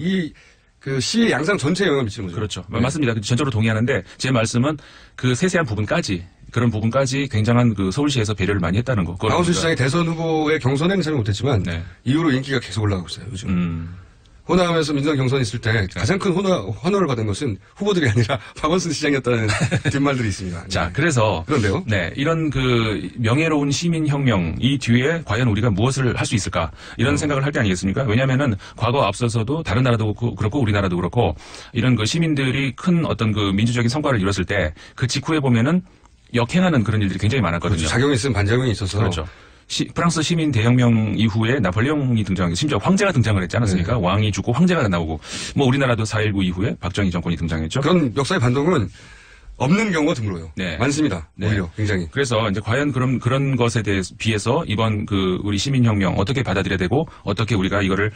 시의 양상 전체에 영향을 미치는 거죠. 그렇죠. 맞습니다. 전적으로 동의하는데 제 말씀은 그 세세한 부분까지 그런 부분까지 굉장한 서울시에서 배려를 많이 했다는 거. 박원순 시장이 대선 후보의 경선에는 참여 못했지만 이후로 인기가 계속 올라가고 있어요. 요즘. 호남에서 민주당 경선이 있을 때 가장 큰 환호를 받은 것은 후보들이 아니라 박원순 시장이었다는 뒷말들이 있습니다. 자, 그래서 그런데요. 네, 이런 명예로운 시민혁명 이 뒤에 과연 우리가 무엇을 할 수 있을까 이런 생각을 할 때 아니겠습니까? 왜냐하면은 과거 앞서서도 다른 나라도 그렇고 우리나라도 그렇고 이런 시민들이 큰 어떤 민주적인 성과를 이뤘을 때 그 직후에 보면은 역행하는 그런 일들이 굉장히 많았거든요. 그렇죠. 작용이 있으면 반작용이 있어서. 그렇죠. 프랑스 시민 대혁명 이후에 나폴레옹이 등장하고 심지어 황제가 등장을 했지 않았습니까? 네. 왕이 죽고 황제가 나오고 우리나라도 4.19 이후에 박정희 정권이 등장했죠. 그런 역사의 반동은 없는 경우가 드물어요. 네. 많습니다. 네. 오히려 굉장히. 그래서 이제 과연 그런 것에 비해서 이번 우리 시민혁명 어떻게 받아들여야 되고 어떻게 우리가 이거를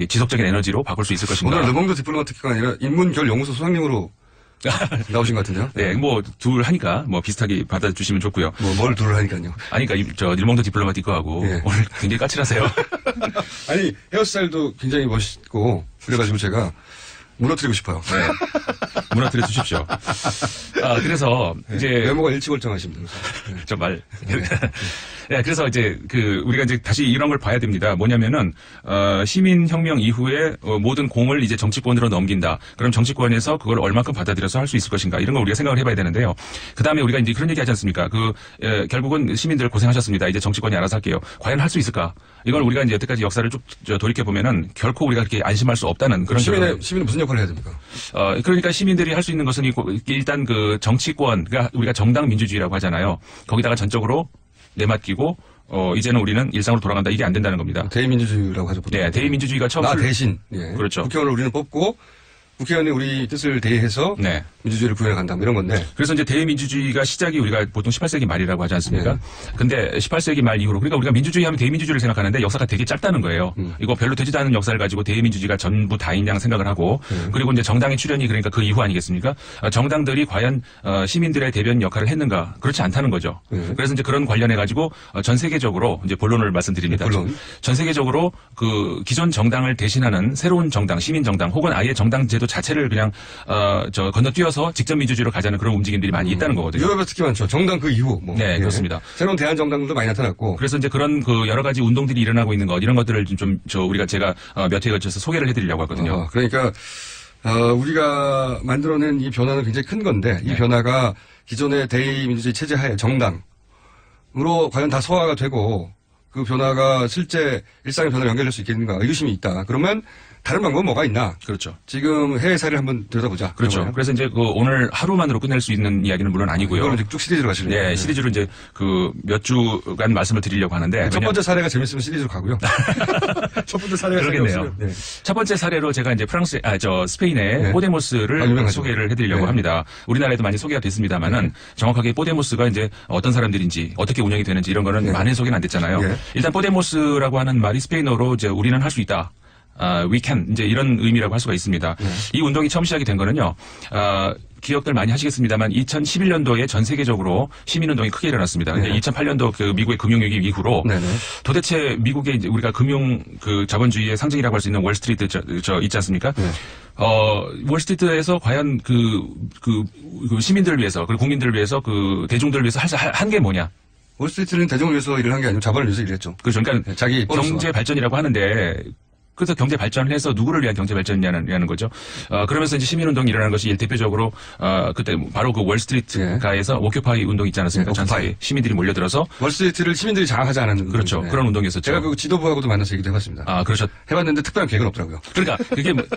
지속적인 에너지로 바꿀 수 있을 것인가. 오늘 르몽드 디플로마티크가 아니라 인문결연구소 소장님으로 나오신 것 같은데요? 네, 둘 하니까 비슷하게 받아주시면 좋고요. 뭘 둘 하니까요? 아니, 그러니까 르몽드 디플로마티크하고 오늘 굉장히 까칠하세요. 아니, 헤어스타일도 굉장히 멋있고 그래가지고 제가 무너뜨리고 싶어요. 네. 무너뜨려 주십시오. 그래서 이제 외모가 일치월장하십니다. 정말 네, 그래서 이제 우리가 이제 다시 이런 걸 봐야 됩니다. 뭐냐면은 시민혁명 이후에 모든 공을 이제 정치권으로 넘긴다. 그럼 정치권에서 그걸 얼마큼 받아들여서 할 수 있을 것인가 이런 걸 우리가 생각을 해봐야 되는데요. 그 다음에 우리가 이제 그런 얘기하지 않습니까? 결국은 시민들 고생하셨습니다. 이제 정치권이 알아서 할게요. 과연 할 수 있을까? 이걸 우리가 이제 여태까지 역사를 쭉 돌이켜 보면은 결코 우리가 그렇게 안심할 수 없다는 그런. 시민은 무슨 역할을 해야 됩니까? 그러니까 시민들이 할 수 있는 것은 일단 그 정치권, 그러니까 우리가 정당 민주주의라고 하잖아요. 거기다가 전적으로 내맡기고 이제는 우리는 일상으로 돌아간다. 이게 안 된다는 겁니다. 대의민주주의라고 하죠. 보통. 네, 대의민주주의가 처음. 나 대신. 예. 그렇죠. 국회의원을 우리는 뽑고 국회의원이 우리 뜻을 대해서 네. 민주주의를 구현해 간다. 이런 건데. 그래서 이제 대의민주주의가 시작이 우리가 보통 18세기 말이라고 하지 않습니까? 네. 근데 18세기 말 이후로 그러니까 우리가 민주주의 하면 대의민주주의를 생각하는데 역사가 되게 짧다는 거예요. 이거 별로 되지도 않은 역사를 가지고 대의민주주의가 전부 다인 양 생각을 하고 그리고 이제 정당의 출현이 그러니까 그 이후 아니겠습니까? 정당들이 과연 시민들의 대변 역할을 했는가? 그렇지 않다는 거죠. 그래서 이제 그런 관련해 가지고 전 세계적으로 이제 본론을 말씀드립니다. 본론. 전 세계적으로 그 기존 정당을 대신하는 새로운 정당, 시민 정당 혹은 아예 정당 제도 자체를 그냥 건너뛰어서 직접 민주주의로 가자는 그런 움직임들이 많이 있다는 거거든요. 유럽에 특히 많죠. 정당 그 이후. 네, 예. 그렇습니다. 새로운 대한 정당들도 많이 나타났고. 그래서 이제 그런 여러 가지 운동들이 일어나고 있는 것, 이런 것들을 제가 몇 회에 걸쳐서 소개를 해드리려고 하거든요. 그러니까, 우리가 만들어낸 이 변화는 굉장히 큰 건데, 이 네. 변화가 기존의 대의민주주의 체제 하에 정당으로 과연 다 소화가 되고, 그 변화가 실제 일상의 변화로 연결될 수 있겠는가 의구심이 있다. 그러면 다른 방법은 뭐가 있나? 그렇죠. 지금 해외 사례를 한번 들여다보자. 그렇죠. 그래서 이제 오늘 하루만으로 끝낼 수 있는 이야기는 물론 아니고요. 이거는 이제 쭉 시리즈로 가시는 거예요. 네, 시리즈로 이제 몇 주간 말씀을 드리려고 하는데. 첫 번째 사례가 재밌으면 시리즈로 가고요. 첫 번째 사례가 그러겠네요. 네. 첫 번째 사례로 제가 이제 스페인의 네. 포데모스를 소개를 해드리려고 네. 합니다. 우리나라에도 많이 소개가 됐습니다만은 정확하게 포데모스가 이제 어떤 사람들인지 어떻게 운영이 되는지 이런 거는 많이 소개는 안 됐잖아요. 일단 포데모스라고 하는 말이 스페인어로 이제 우리는 할 수 있다. we can 이제 이런 의미라고 할 수가 있습니다. 이 운동이 처음 시작이 된 거는요. 기억들 많이 하시겠습니다만 2011년도에 전 세계적으로 시민운동이 크게 일어났습니다. 근데 2008년도 그 미국의 금융위기 이후로 도대체 미국의 이제 우리가 금융 자본주의의 상징이라고 할 수 있는 월스트리트 있지 않습니까? 월스트리트에서 과연 그 시민들을 위해서 그리고 국민들을 위해서 그 대중들을 위해서 한 게 뭐냐? 월스트리트는 대중을 위해서 일을 한 게 아니고 자본을 위해서 일했죠. 그렇죠. 그러니까 자기 경제 발전이라고 하는데 그래서 경제 발전을 해서 누구를 위한 경제 발전이냐는 거죠. 그러면서 이제 시민운동이 일어나는 것이 대표적으로 그때 바로 그 월스트리트가에서 오큐파이 운동 있지 않았습니까? 전 세계 시민들이 몰려들어서 월스트리트를 시민들이 장악하지 않았는 그렇죠. 네. 그런 운동이었었죠. 제가 그 지도부하고도 만나서 얘기도 해봤습니다. 그렇죠. 해봤는데 특별한 계획은 없더라고요. 그러니까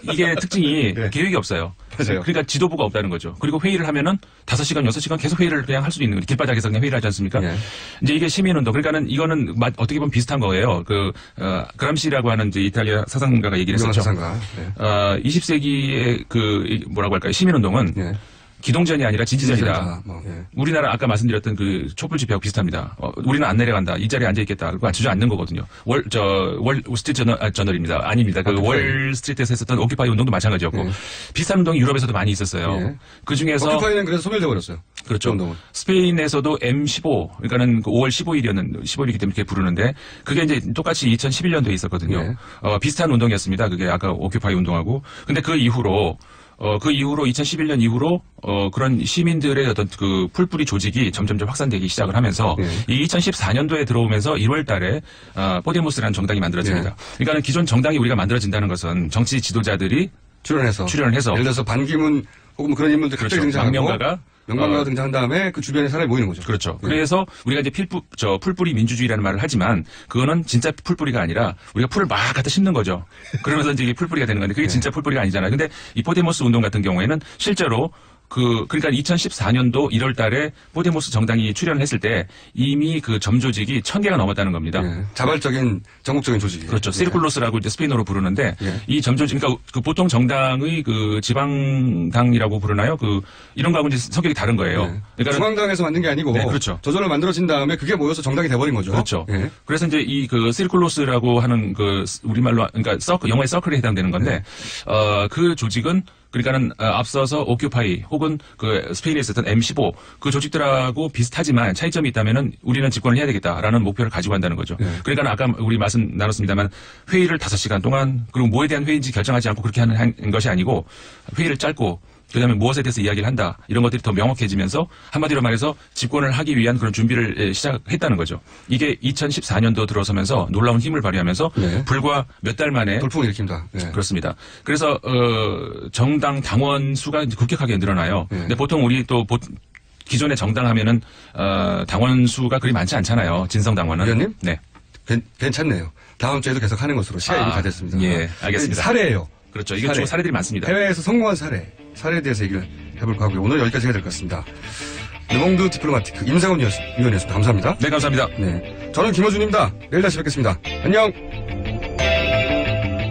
이게 특징이 계획이 없어요. 맞아요. 그러니까 지도부가 없다는 거죠. 그리고 회의를 하면은 5시간, 6시간 계속 회의를 그냥 할 수도 있는 거죠. 길바닥에서 그냥 회의를 하지 않습니까? 이제 이게 시민운동. 그러니까는 이거는 어떻게 보면 비슷한 거예요. 그람시라고 하는 이제 이탈리아 사상가가 얘기를 했었죠. 사상가. 20세기의 뭐라고 할까요? 시민운동은 기동전이 아니라 진지전이다. 우리나라 아까 말씀드렸던 그 촛불 집회하고 비슷합니다. 우리는 안 내려간다. 이 자리에 앉아 있겠다. 그리고 주저앉는 거거든요. 월스트리트 저널입니다. 아닙니다. 월스트리트에서 했었던 오큐파이 운동도 마찬가지였고 비슷한 운동이 유럽에서도 많이 있었어요. 그 중에서 오큐파이는 그래서 소멸돼 버렸어요. 그렇죠. 스페인에서도 M15 그러니까는 5월 15일이기 때문에 이렇게 부르는데 그게 이제 똑같이 2011년도에 있었거든요. 비슷한 운동이었습니다. 그게 아까 오큐파이 운동하고 근데 그 이후로 2011년 이후로 그런 시민들의 어떤 그 풀뿌리 조직이 점점 확산되기 시작을 하면서 이 2014년도에 들어오면서 1월 달에 포데모스라는 정당이 만들어집니다. 그러니까는 기존 정당이 우리가 만들어진다는 것은 정치 지도자들이 출연을 해서 예를 들어서 반기문 혹은 그런 인물들 갑자기 등장하고 명망가가 등장한 다음에 그 주변에 사람이 모이는 거죠. 그렇죠. 그래서 우리가 이제 풀뿌리 민주주의라는 말을 하지만 그거는 진짜 풀뿌리가 아니라 우리가 풀을 막 갖다 심는 거죠. 그러면서 이제 이게 풀뿌리가 되는 건데 그게 진짜 풀뿌리가 아니잖아요. 근데 이 포데모스 운동 같은 경우에는 실제로 그러니까 2014년도 1월 달에 포데모스 정당이 출연을 했을 때 이미 그 점조직이 1000개가 넘었다는 겁니다. 자발적인 전국적인 조직이. 그렇죠. 시르쿨로스라고 이제 스페인어로 부르는데 이 점조직, 그러니까 그 보통 정당의 그 지방당이라고 부르나요? 이런 거하고 이제 성격이 다른 거예요. 그러니까 중앙당에서 만든 게 아니고. 그렇죠. 저절로 만들어진 다음에 그게 모여서 정당이 돼버린 거죠. 그렇죠. 그래서 이제 이 시르쿨로스라고 하는 우리말로, 그러니까 영어의 서클에 해당되는 건데, 그 조직은 그러니까는 앞서서 오큐파이 혹은 스페인에 있었던 M15 그 조직들하고 비슷하지만 차이점이 있다면은 우리는 집권을 해야 되겠다라는 목표를 가지고 한다는 거죠. 그러니까 아까 우리 말씀 나눴습니다만 회의를 5시간 동안 그리고 뭐에 대한 회의인지 결정하지 않고 그렇게 하는 것이 아니고 회의를 짧고 그다음에 무엇에 대해서 이야기를 한다. 이런 것들이 더 명확해지면서 한마디로 말해서 집권을 하기 위한 그런 준비를 시작했다는 거죠. 이게 2014년도 들어서면서 놀라운 힘을 발휘하면서 네. 불과 몇 달 만에 돌풍을 일으킵니다. 네. 그렇습니다. 그래서 정당 당원 수가 급격하게 늘어나요. 네. 근데 보통 우리 또 기존의 정당 하면은 당원 수가 그리 많지 않잖아요. 진성 당원은. 위원님? 네. 괜찮네요. 다음 주에도 계속 하는 것으로 시간 이미 다 됐습니다. 예, 알겠습니다. 사례예요. 그렇죠. 이게 주로 사례들이 많습니다. 해외에서 성공한 사례에 대해서 얘기를 해볼까 하고요. 오늘 여기까지 해야 될 것 같습니다. 르몽드 디플로마티크 임상훈 위원이었습니다. 감사합니다. 네, 감사합니다. 네, 저는 김호준입니다. 내일 다시 뵙겠습니다. 안녕.